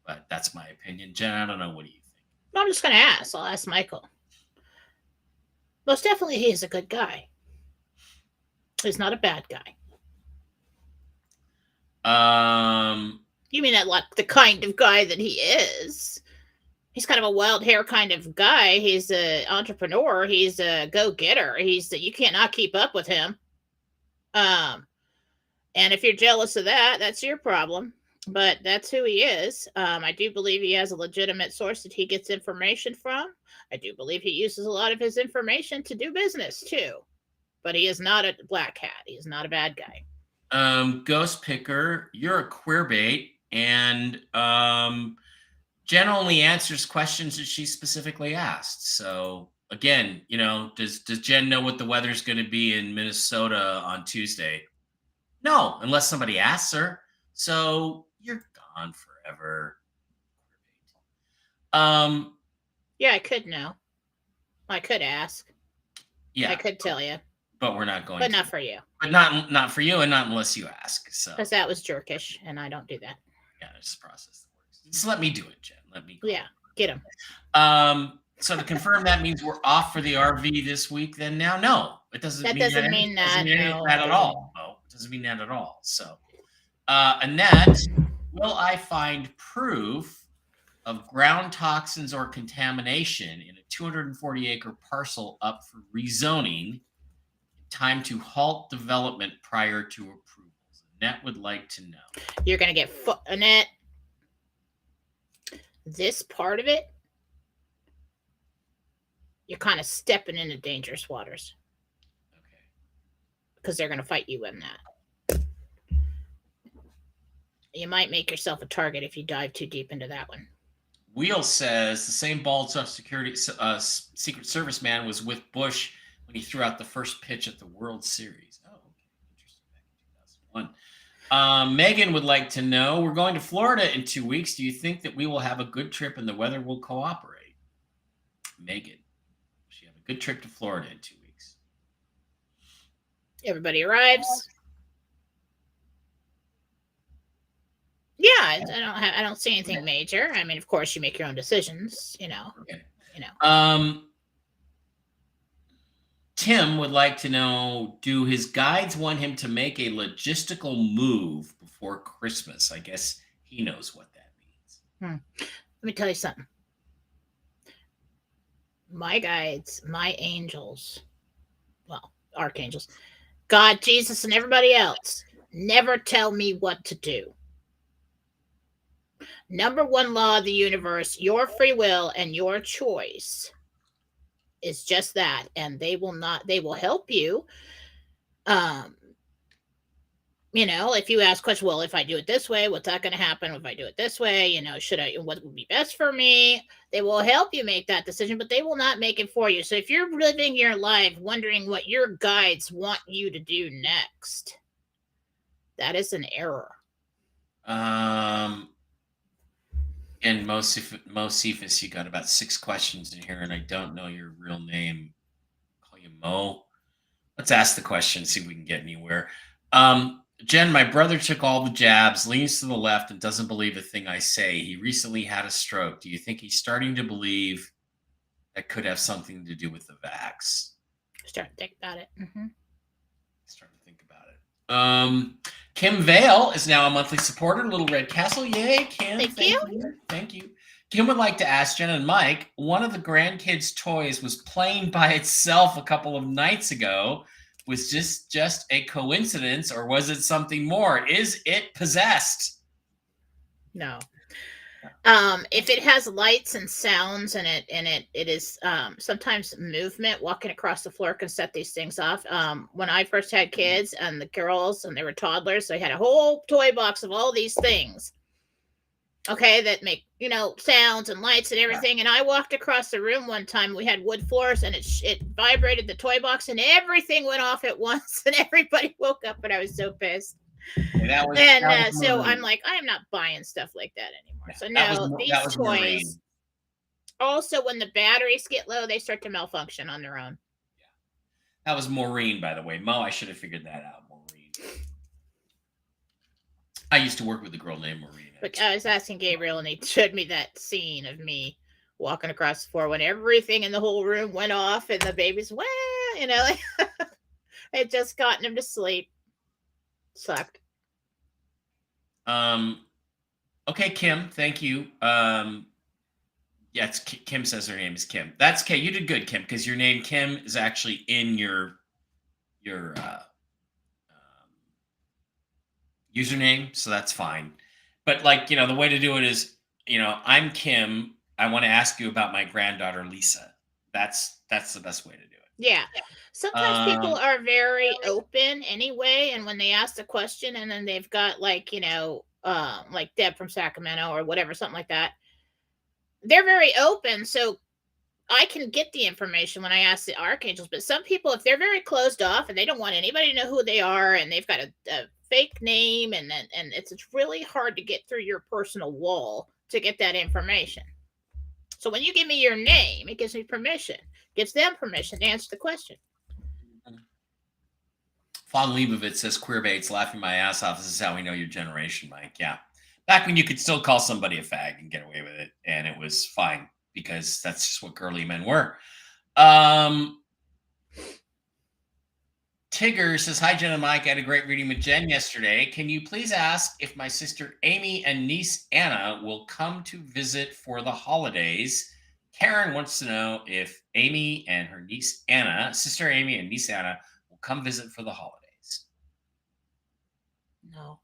S1: But that's my opinion. Jen, I don't know. What do you think?
S2: I'm just going to ask. I'll ask Michael. Most definitely, he is a good guy. He's not a bad guy. You mean that like the kind of guy that he is? He's kind of a wild hair kind of guy. He's an entrepreneur. He's a go-getter. You cannot keep up with him. And if you're jealous of that, that's your problem. But that's who he is. I do believe he has a legitimate source that he gets information from. I do believe he uses a lot of his information to do business too. But he is not a black hat. He is not a bad guy.
S1: Ghost Picker, you're a queerbait, and Jen only answers questions that she specifically asked. So again, does Jen know what the weather's going to be in Minnesota on Tuesday? No, unless somebody asks her. So you're gone forever.
S2: Yeah, I could know. I could ask.
S1: Yeah,
S2: I could tell you.
S1: But we're not going
S2: to.
S1: But
S2: not for you.
S1: But not for you, and not unless you ask. So
S2: because that was jerkish, and I don't do that.
S1: Yeah, it's a process that works. Just let me do it, Jen. Let me.
S2: Yeah, get him.
S1: So to confirm, that means we're off for the RV this week. Then now, no, it doesn't.
S2: That
S1: mean
S2: doesn't
S1: that
S2: mean that. No,
S1: that at all. No, it doesn't mean that at all. So, Annette, will I find proof of ground toxins or contamination in a 240-acre parcel up for rezoning? Time to halt development prior to approvals. Annette would like to know.
S2: You're going to get Annette. This part of it, you're kind of stepping into dangerous waters.
S1: Okay.
S2: Because they're going to fight you in that. You might make yourself a target if you dive too deep into that one.
S1: Wheel says the same bald Secret Service man was with Bush when he threw out the first pitch at the World Series. Oh, okay. Interesting. Back in 2001. Megan would like to know, we're going to Florida in 2 weeks. Do you think that we will have a good trip and the weather will cooperate? Megan, will she have a good trip to Florida in 2 weeks?
S2: Everybody arrives. Yeah, I don't see anything major. I mean, of course, you make your own decisions,
S1: Okay. Tim would like to know, do his guides want him to make a logistical move before Christmas? I guess he knows what that means.
S2: Let me tell you something. My guides, my angels, well, archangels, God, Jesus, and everybody else never tell me what to do. Number one law of the universe, your free will and your choice is just that. And they will help you. If you ask questions, well, if I do it this way, what's that going to happen? If I do it this way, what would be best for me? They will help you make that decision, but they will not make it for you. So if you're living your life wondering what your guides want you to do next, that is an error.
S1: And Mosifus, you got about 6 questions in here, and I don't know your real name. I'll call you Mo. Let's ask the question, see if we can get anywhere. Jen, my brother took all the jabs, leans to the left, and doesn't believe a thing I say. He recently had a stroke. Do you think he's starting to believe that could have something to do with the vax?
S2: Start to think about it.
S1: Start to think about it. Kim Vale is now a monthly supporter. Little Red Castle. Yay, Kim.
S2: Thank you.
S1: Thank you. Kim would like to ask Jen and Mike, one of the grandkids' toys was playing by itself a couple of nights ago. Was just a coincidence, or was it something more? Is it possessed?
S2: No. If it has lights and sounds and it is sometimes movement, walking across the floor can set these things off. When I first had kids and the girls and they were toddlers, they had a whole toy box of all these things. Okay, that make sounds and lights and everything. And I walked across the room one time. We had wood floors, and it vibrated the toy box, and everything went off at once, and everybody woke up. And I was so pissed. So I'm like, I am not buying stuff like that anymore. So no, these toys. Marine. Also, when the batteries get low, they start to malfunction on their own.
S1: Yeah, that was Maureen, by the way. Mo, I should have figured that out. Maureen. I used to work with a girl named Maureen.
S2: But I was asking Gabriel, and he showed me that scene of me walking across the floor when everything in the whole room went off, and the babies, I had just gotten him to sleep. Sucked.
S1: Okay, Kim, thank you. It's Kim says her name is Kim. That's okay. You did good, Kim, because your name Kim is actually in your username, so that's fine. But the way to do it is, I'm Kim. I want to ask you about my granddaughter Lisa. That's the best way to do it.
S2: Yeah. Sometimes people are very open anyway, and when they ask the question, and then they've got like Deb from Sacramento or whatever, something like that, they're very open. So I can get the information when I ask the archangels. But some people, if they're very closed off and they don't want anybody to know who they are, and they've got a fake name, and it's really hard to get through your personal wall to get that information. So when you give me your name, it gives me permission, gives them permission to answer the question.
S1: Fawn Leibovitz says, queer baits, laughing my ass off. This is how we know your generation, Mike. Yeah. Back when you could still call somebody a fag and get away with it, and it was fine, because that's just what girly men were. Tigger says, hi, Jen and Mike. I had a great reading with Jen yesterday. Can you please ask if my sister Amy and niece Anna will come to visit for the holidays? Karen wants to know if Amy and her niece Anna, sister Amy and niece Anna, will come visit for the holidays.
S2: No.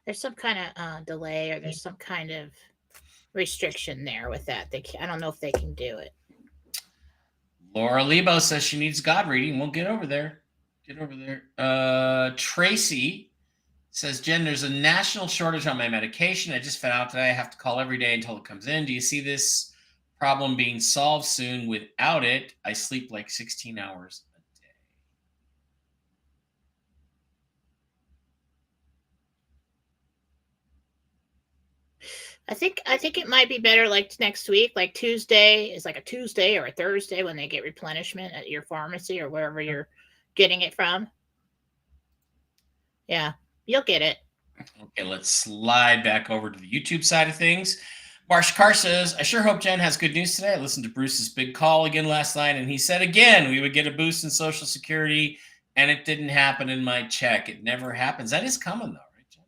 S2: There's some kind of delay, or there's some kind of restriction there with that. I don't know if they can do it.
S1: Laura Lebo says she needs God reading. We'll get over there. Tracy says, Jen, there's a national shortage on my medication. I just found out today I have to call every day until it comes in. Do you see this problem being solved soon? Without it, I sleep like 16 hours a day.
S2: I think it might be better like next week, like Tuesday is like a Tuesday or a Thursday when they get replenishment at your pharmacy or wherever you're getting it from. Yeah, you'll get it.
S1: Okay, let's slide back over to the YouTube side of things. Marsha Karr says, I sure hope Jen has good news today. I listened to Bruce's big call again last night, and he said again we would get a boost in Social Security, and it didn't happen in my check. It never happens. That is coming, though, right, Jen?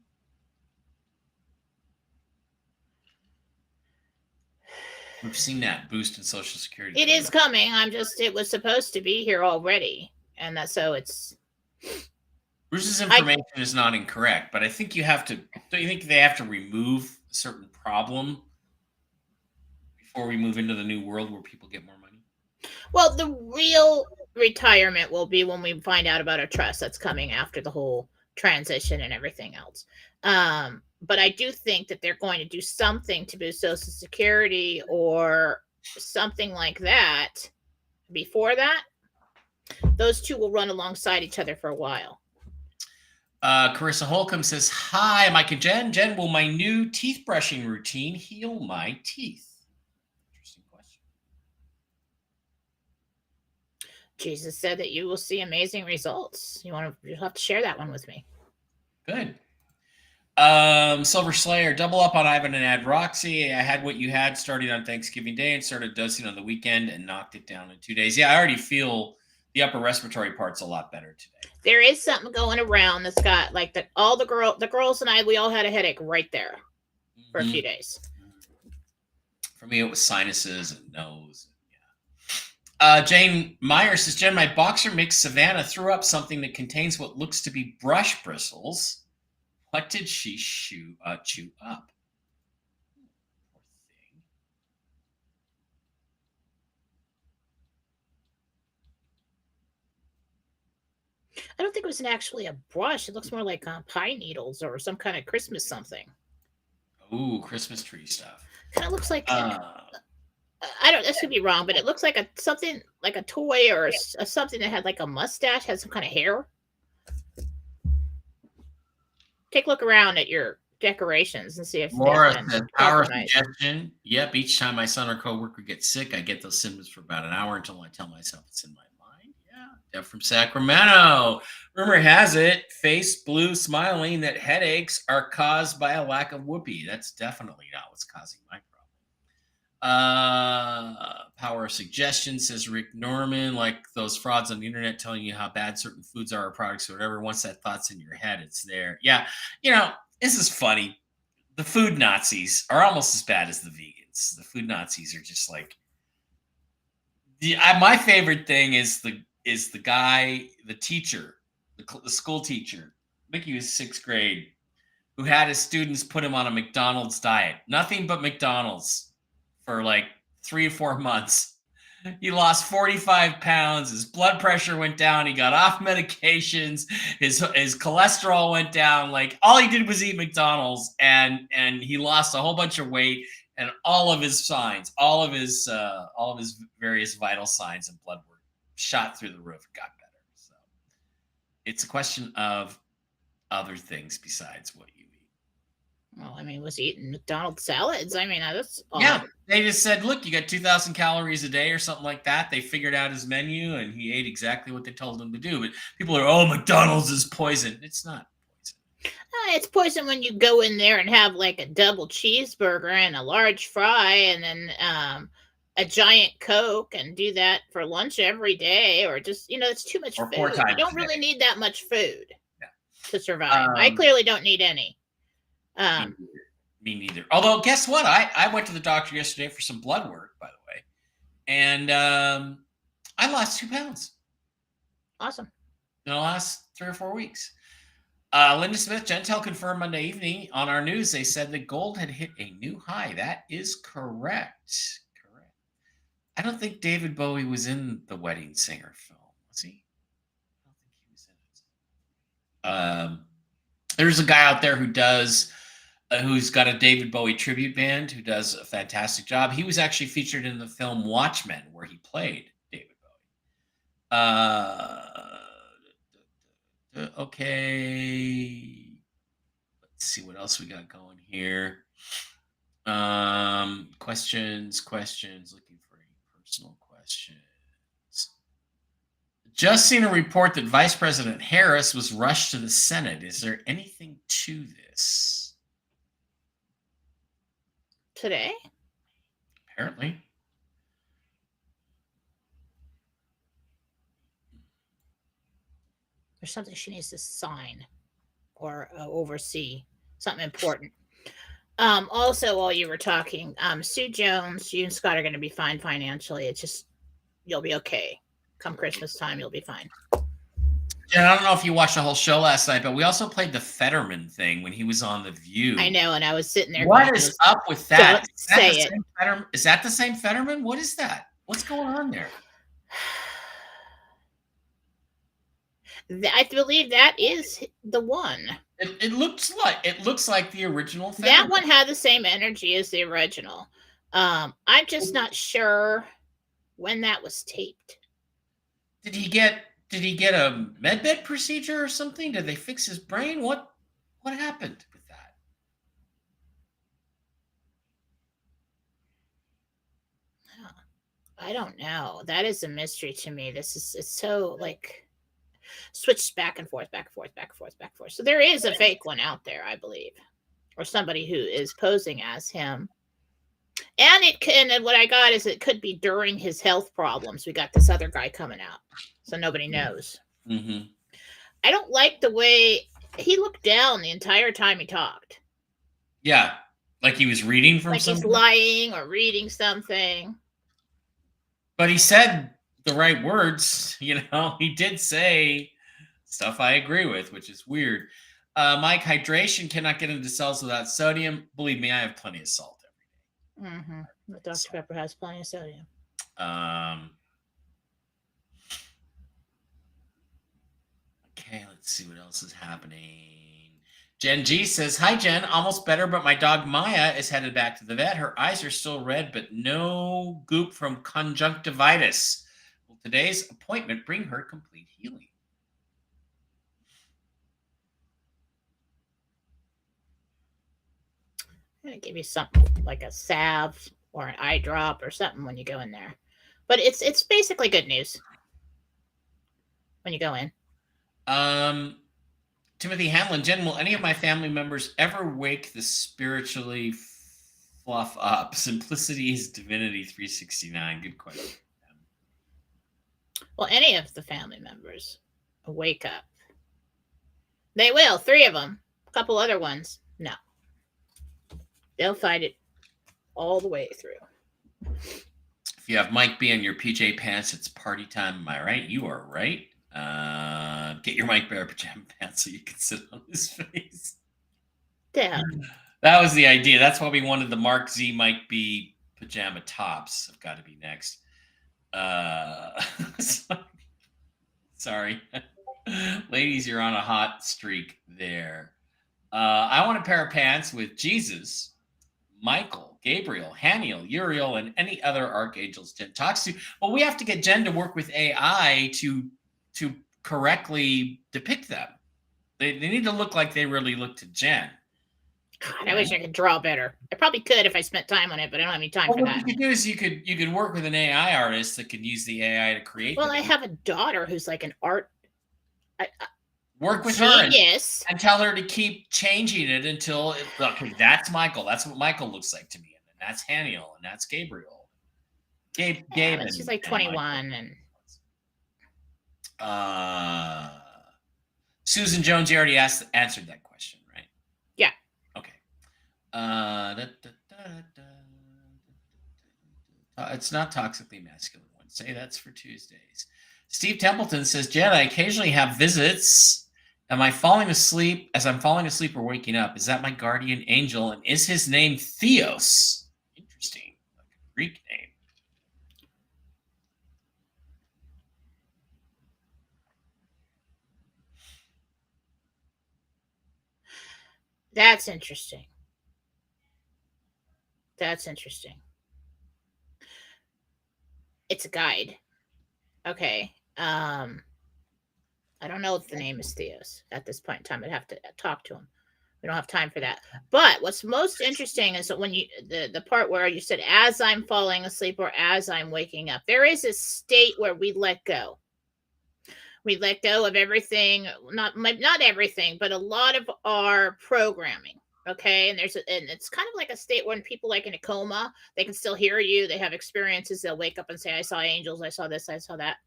S1: We've seen that boost in Social Security.
S2: It is coming. It was supposed to be here already. And so it's.
S1: Bruce's information is not incorrect, but I think you have to. Don't you think they have to remove a certain problem before we move into the new world where people get more money?
S2: Well, the real retirement will be when we find out about our trust. That's coming after the whole transition and everything else. But I do think that they're going to do something to boost Social Security or something like that before that. Those two will run alongside each other for a while.
S1: Carissa Holcomb says, hi, Mike and Jen. Jen, will my new teeth brushing routine heal my teeth? Interesting question.
S2: Jesus said that you will see amazing results. You'll have to share that one with me.
S1: Good. Silver Slayer, double up on Ivan and add Roxy. I had what you had starting on Thanksgiving Day and started dosing on the weekend and knocked it down in 2 days. Yeah, I already feel the upper respiratory part's a lot better today.
S2: There is something going around that's got like the girls and I, we all had a headache right there for a few days.
S1: For me, it was sinuses and nose. Jane Meyer says, Jen, my boxer mix Savannah threw up something that contains what looks to be brush bristles. What did she chew up? Poor thing.
S2: I don't think it was actually a brush. It looks more like pine needles or some kind of Christmas something.
S1: Ooh, Christmas tree stuff.
S2: Kind of looks like I don't. This could be wrong, but it looks like something like a toy or something that had like a mustache, had some kind of hair. Take a look around at your decorations and see if
S1: Laura says power suggestion. Yep, each time my son or coworker gets sick, I get those symptoms for about an hour until I tell myself it's in my mind. Yeah, Deb from Sacramento. Rumor has it, face blue, smiling, that headaches are caused by a lack of whoopee. That's definitely not what's causing my problem. Power suggestion, says Rick Norman, like those frauds on the internet telling you how bad certain foods are or products or whatever. Once that thought's in your head, it's there. Yeah, this is funny. The food Nazis are almost as bad as the vegans. The food Nazis are just like my favorite thing is the guy, the teacher, the school teacher. I think he was 6th grade, who had his students put him on a McDonald's diet, nothing but McDonald's, for like 3 or 4 months. He lost 45 pounds. His blood pressure went down. He got off medications. His cholesterol went down. Like, all he did was eat McDonald's, and he lost a whole bunch of weight, and all of his signs, all of his various vital signs and blood work shot through the roof. Got better. So it's a question of other things besides what you eat.
S2: Well, I mean, was he eating McDonald's salads? I mean, that's odd.
S1: Yeah. They just said, look, you got 2,000 calories a day or something like that. They figured out his menu, and he ate exactly what they told him to do. But people are, McDonald's is poison. It's not poison.
S2: It's poison when you go in there and have like a double cheeseburger and a large fry and then a giant Coke and do that for lunch every day, or just, it's too much food. You don't really need that much food to survive. I clearly don't need any.
S1: Me neither. Although, guess what? I went to the doctor yesterday for some blood work, by the way, and I lost 2 pounds.
S2: Awesome.
S1: In the last 3 or 4 weeks. Linda Smith, Gentel confirmed Monday evening on our news. They said that gold had hit a new high. That is correct. Correct. I don't think David Bowie was in the Wedding Singer film, was he? I don't think he was in it. There's a guy out there who's got a David Bowie tribute band who does a fantastic job. He was actually featured in the film Watchmen, where he played David Bowie. Okay. Let's see what else we got going here. Questions. Looking for any personal questions. Just seen a report that Vice President Harris was rushed to the Senate. Is there anything to this?
S2: Today?
S1: Apparently.
S2: There's something she needs to sign or oversee. Something important. Also, while you were talking, Sue Jones, you and Scott are going to be fine financially. It's just, you'll be okay. Come Christmas time, you'll be fine.
S1: Yeah, I don't know if you watched the whole show last night, but we also played the Fetterman thing when he was on The View.
S2: I know, and I was sitting there.
S1: What is up with that?
S2: Is
S1: that the same Fetterman? What is that? What's going on there?
S2: I believe that is the one.
S1: It looks like the original Fetterman.
S2: That one had the same energy as the original. I'm just not sure when that was taped.
S1: Did he get a med procedure or something? Did they fix his brain? What happened with that?
S2: I don't know. That is a mystery to me. It's so like switched back and forth, back and forth, back and forth, back and forth. So there is a fake one out there, I believe, or somebody who is posing as him. And it can, and what I got is it could be during his health problems. We got this other guy coming out, so nobody knows.
S1: Mm-hmm.
S2: I don't like the way he looked down the entire time he talked.
S1: Yeah, like he was reading from
S2: like
S1: something.
S2: He's lying or reading something.
S1: But he said the right words. You know, he did say stuff I agree with, which is weird. Mike, hydration cannot get into cells without sodium. Believe me, I have plenty of salt every day.
S2: Mm-hmm. The Dr. Pepper has plenty of sodium.
S1: Okay, let's see what else is happening. Jen G says, hi, Jen. Almost better, but my dog Maya is headed back to the vet. Her eyes are still red, but no goop from conjunctivitis. Will today's appointment bring her complete healing?
S2: I'm going to give you something like a salve or an eye drop or something when you go in there. But it's basically good news when you go in.
S1: Timothy Hanlon, Jen, will any of my family members ever wake the spiritually fluff up? Simplicity is divinity 369. Good question.
S2: Well, any of the family members wake up. They will. 3 of them. A couple other ones. No. They'll fight it all the way through.
S1: If you have Mike B on your PJ pants, it's party time. Am I right? You are right. Get your Mike Bear pajama pants so you can sit on his face.
S2: Yeah.
S1: That was the idea. That's why we wanted the Mark Z Mike B pajama tops. Have got to be next. Sorry. Ladies, you're on a hot streak there. I want a pair of pants with Jesus, Michael, Gabriel, Haniel, Uriel, and any other archangels Jen talks to. Well, we have to get Jen to work with AI to correctly depict them. They need to look like they really look to Jen.
S2: God, I wish I could draw better. I probably could if I spent time on it, but I don't have any time for that.
S1: What you could do is you could work with an AI artist that could use the AI to create.
S2: Well, I have a daughter who's like an art.
S1: Work with
S2: genius.
S1: her and tell her to keep changing it until okay, that's Michael. That's what Michael looks like to me, and then that's Haniel, and that's Gabriel. Gabe,
S2: she's like 21 and.
S1: Susan Jones, you already answered that question, right?
S2: Yeah.
S1: Okay. It's not toxically masculine Wednesday. That's for Tuesdays. Steve Templeton says, Jen, I occasionally have visits. Am I falling asleep as I'm falling asleep or waking up? Is that my guardian angel? And is his name Theos? Interesting. Like a Greek name.
S2: That's interesting. It's a guide. Okay. I don't know if the name is Theos at this point in time. I'd have to talk to him. We don't have time for that. But what's most interesting is that when you the part where you said as I'm falling asleep or as I'm waking up, there is a state where we let go. We let go of everything, not everything, but a lot of our programming. Okay. And it's kind of like a state when people like in a coma, they can still hear you. They have experiences. They'll wake up and say, I saw angels. I saw this. I saw that.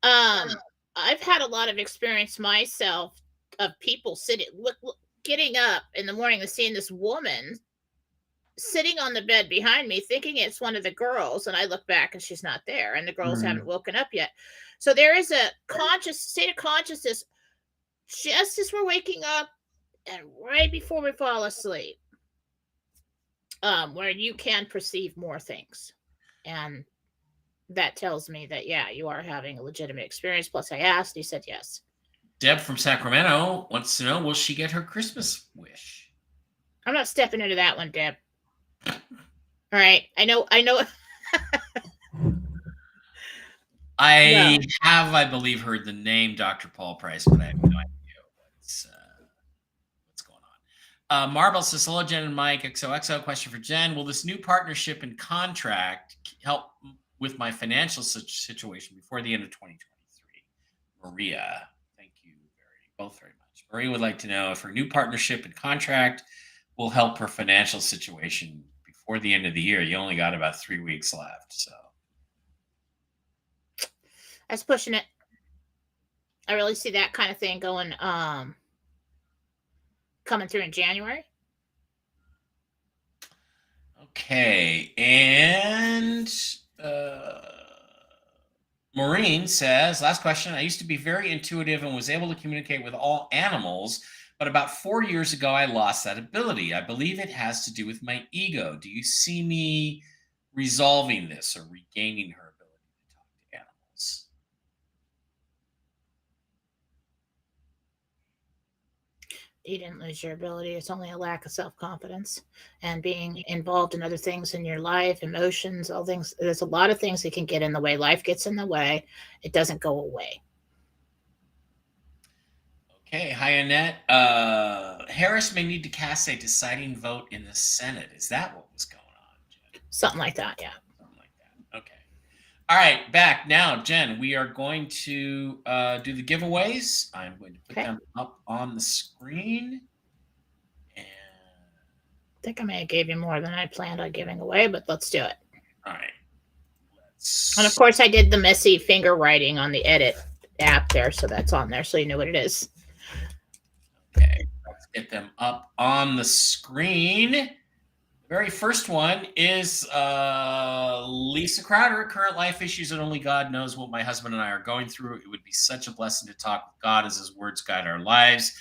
S2: I've had a lot of experience myself of people getting up in the morning and seeing this woman sitting on the bed behind me, thinking it's one of the girls. And I look back and she's not there. And the girls haven't woken up yet. So there is a state of consciousness just as we're waking up and right before we fall asleep, where you can perceive more things. And that tells me that, yeah, you are having a legitimate experience. Plus, I asked, he said yes.
S1: Deb from Sacramento wants to know, will she get her Christmas wish?
S2: I'm not stepping into that one, Deb. All right. I know.
S1: I believe, heard the name Dr. Paul Price, but I have no idea what's going on. Marble says, hello, Jen and Mike. XOXO question for Jen. Will this new partnership and contract help with my financial situation before the end of 2023. Maria, thank you both very much. Maria would like to know if her new partnership and contract will help her financial situation before the end of the year. You only got about 3 weeks left, so
S2: that's pushing it. I really see that kind of thing going, coming through in January.
S1: Okay, and Maureen says, last question. I used to be very intuitive and was able to communicate with all animals, but about 4 years ago, I lost that ability. I believe it has to do with my ego. Do you see me resolving this or regaining her ability to talk to animals?
S2: You didn't lose your ability. It's only a lack of self-confidence and being involved in other things in your life, emotions, all things. There's a lot of things that can get in the way. Life gets in the way. It doesn't go away.
S1: Okay. Hi, Annette. Harris may need to cast a deciding vote in the Senate. Is that what was going on, Jen?
S2: Something like that, yeah.
S1: Something like that. Okay. All right, back now, Jen. We are going to do the giveaways. I'm going to put them up on the screen. And
S2: I think I may have gave you more than I planned on giving away, but let's do it.
S1: All right.
S2: And of course, I did the messy finger writing on the edit app there, so that's on there, so you know what it is.
S1: Okay, let's get them up on the screen. The very first one is Lisa Crowder. Current life issues that only God knows what my husband and I are going through. It would be such a blessing to talk with God as his words guide our lives.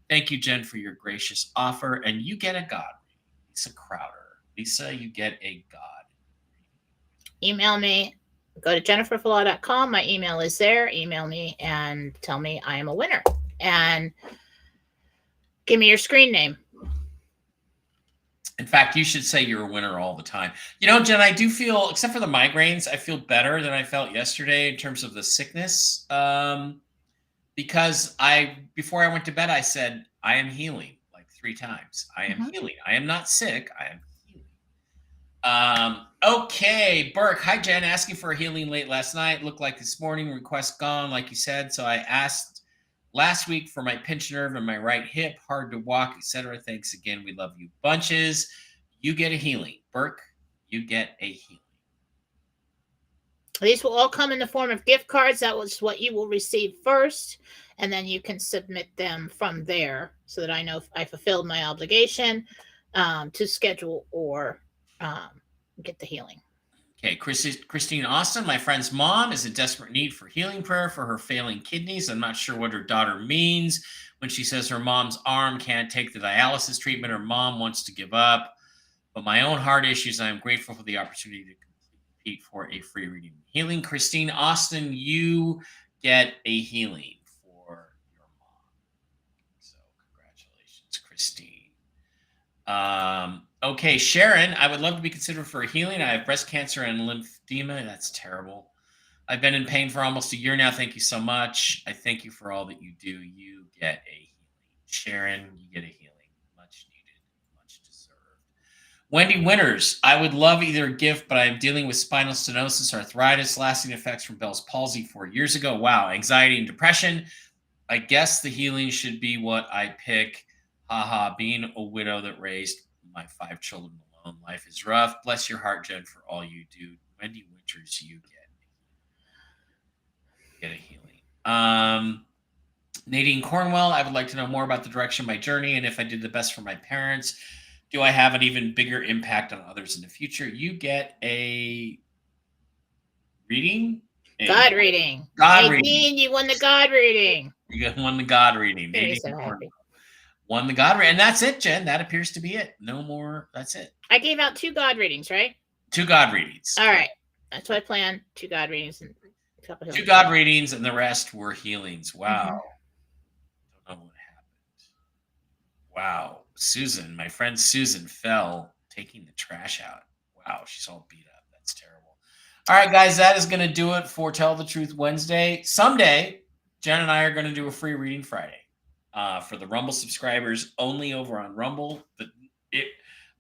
S1: Thank you, Jen, for your gracious offer. And you get a God reading. Lisa Crowder. Lisa, you get a God reading.
S2: Email me. Go to jenniferfalaw.com. My email is there. Email me and tell me I am a winner. And give me your screen name.
S1: In fact, you should say you're a winner all the time. You know, Jen, I do feel, except for the migraines, I feel better than I felt yesterday in terms of the sickness. Because before I went to bed, I said, I am healing like 3 times. I am healing. I am not sick. I am healing. Okay, Burke. Hi, Jen. Asking for a healing late last night. Looked like this morning. Request gone, like you said. So I asked last week for my pinched nerve in my right hip, hard to walk, etc. Thanks again. We love you bunches. You get a healing. Burke, you get a healing.
S2: These will all come in the form of gift cards. That was what you will receive first. And then you can submit them from there so that I know if I fulfilled my obligation to schedule or get the healing.
S1: Okay, Christine Austin, my friend's mom, is in desperate need for healing prayer for her failing kidneys. I'm not sure what her daughter means when she says her mom's arm can't take the dialysis treatment. Her mom wants to give up. But my own heart issues, I am grateful for the opportunity to compete for a free reading. Healing, Christine Austin, you get a healing for your mom. So congratulations, Christine. Okay, Sharon, I would love to be considered for a healing. I have breast cancer and lymphedema. That's terrible. I've been in pain for almost a year now. Thank you so much. I thank you for all that you do. You get a healing. Sharon, you get a healing. Much needed, much deserved. Wendy Winters, I would love either a gift, but I am dealing with spinal stenosis, arthritis, lasting effects from Bell's palsy 4 years ago. Wow, anxiety and depression. I guess the healing should be what I pick. Haha, being a widow that raised my 5 children alone. Life is rough. Bless your heart, Jen, for all you do. Wendy Winters, you get a healing. Nadine Cornwell, I would like to know more about the direction of my journey and if I did the best for my parents. Do I have an even bigger impact on others in the future? You get a reading.
S2: God reading.
S1: God
S2: Nadine,
S1: reading.
S2: you won the God reading.
S1: You won the God reading.
S2: Very so happy.
S1: Won the God reading. And that's it, Jen. That appears to be it. No more. That's it.
S2: I gave out 2 God readings, right?
S1: 2 God readings.
S2: All right. That's what I planned. 2 God readings and a couple of
S1: 2 God readings, and the rest were healings. Wow. Don't know what happened. Wow. Susan, my friend Susan fell taking the trash out. Wow. She's all beat up. That's terrible. All right, guys. That is going to do it for Tell the Truth Wednesday. Someday, Jen and I are going to do a free reading Friday. For the Rumble subscribers only over on Rumble,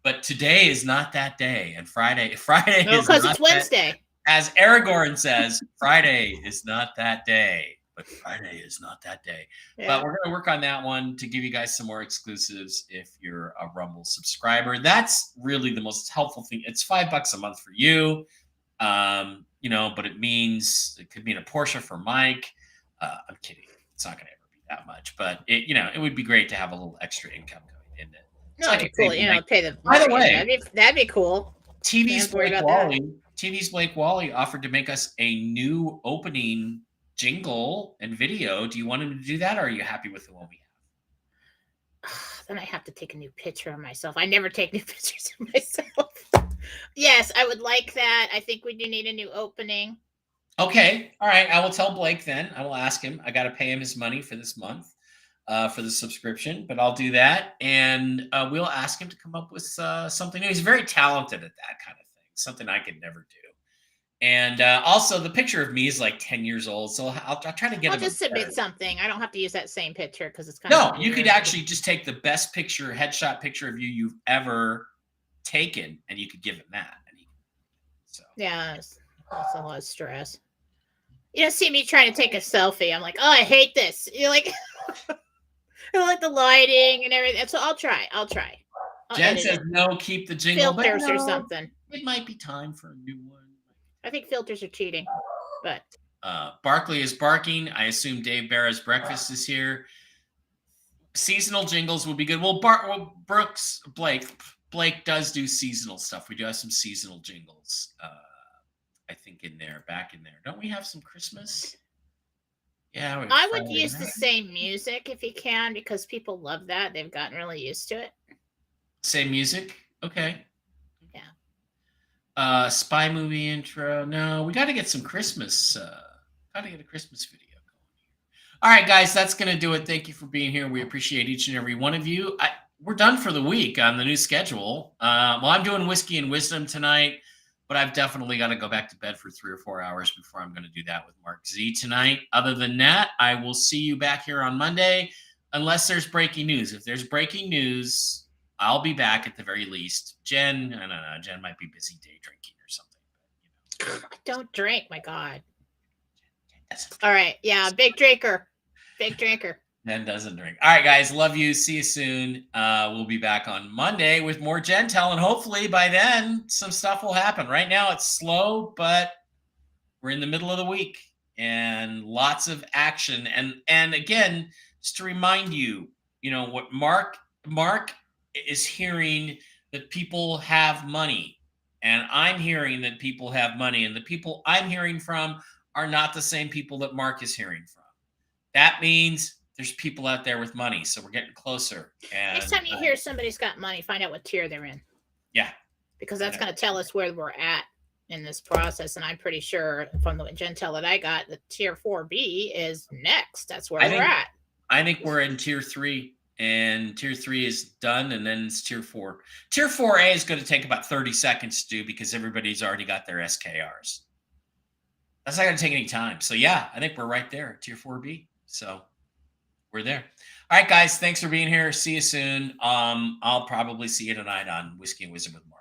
S1: but today is not that day, and Friday
S2: no,
S1: is
S2: because it's Wednesday.
S1: As Aragorn says, Friday is not that day, but Friday is not that day.
S2: Yeah.
S1: But we're going to work on that one to give you guys some more exclusives if you're a Rumble subscriber. That's really the most helpful thing. It's $5 a month for you, but it could mean a Porsche for Mike. I'm kidding. It's not going to ever be that much, but it would be great to have a little extra income coming in it.
S2: No, that'd be cool. Pay the.
S1: By the way,
S2: that'd be cool.
S1: TV's Blake Wally offered to make us a new opening jingle and video. Do you want him to do that, or are you happy with the one we
S2: have? Then I have to take a new picture of myself. I never take new pictures of myself. Yes, I would like that. I think we do need a new opening.
S1: Okay. All right. I will tell Blake then. I will ask him. I got to pay him his money for this month. For the subscription, but I'll do that, and we'll ask him to come up with something new. He's very talented at that kind of thing, something I could never do. And also, the picture of me is like 10 years old, so I'll try to get.
S2: I'll just submit something. I don't have to use that same picture because it's kind
S1: of. No, you could actually just take the best headshot picture of you've ever taken, and you could give him that. So
S2: yeah, that's a lot of stress. You don't see me trying to take a selfie. I'm like, oh, I hate this. You're like. I like the lighting and everything. So I'll try.
S1: Jen says no, keep the jingle.
S2: Filters or something.
S1: It might be time for a new one.
S2: I think filters are cheating, but.
S1: Barkley is barking. I assume Dave Barra's breakfast is here. Seasonal jingles will be good. Well, Blake does do seasonal stuff. We do have some seasonal jingles. I think back in there. Don't we have some Christmas? Yeah,
S2: I would use the same music if you can, because people love that. They've gotten really used to it.
S1: Same music? Okay.
S2: Yeah.
S1: Spy movie intro. No, we got to get some Christmas. Got to get a Christmas video going. All right, guys, that's going to do it. Thank you for being here. We appreciate each and every one of you. We're done for the week on the new schedule. I'm doing Whiskey and Wisdom tonight. But I've definitely got to go back to bed for 3 or 4 hours before I'm going to do that with Mark Z tonight. Other than that, I will see you back here on Monday, unless there's breaking news. If there's breaking news, I'll be back at the very least. Jen, I don't know. Jen might be busy day drinking or something.
S2: I don't drink. My God. All right. Yeah, big drinker.
S1: Jen doesn't drink. All right, guys. Love you. See you soon. We'll be back on Monday with more Gentel, and hopefully by then some stuff will happen. Right now it's slow, but we're in the middle of the week and lots of action. And again, just to remind you, what Mark is hearing, that people have money, and I'm hearing that people have money, and the people I'm hearing from are not the same people that Mark is hearing from. That means there's people out there with money, so we're getting closer. And
S2: next time you hear somebody's got money, find out what tier they're in.
S1: Yeah.
S2: Because that's going to tell us where we're at in this process. And I'm pretty sure from the Gentel that I got, the tier 4B is next. That's where we're at.
S1: I think we're in tier 3, and tier 3 is done, and then it's tier 4. Tier 4A is going to take about 30 seconds to do because everybody's already got their SKRs. That's not going to take any time. So yeah, I think we're right there, tier 4B. So we're there. All right, guys. Thanks for being here. See you soon. I'll probably see you tonight on Whiskey and Wisdom with Mark.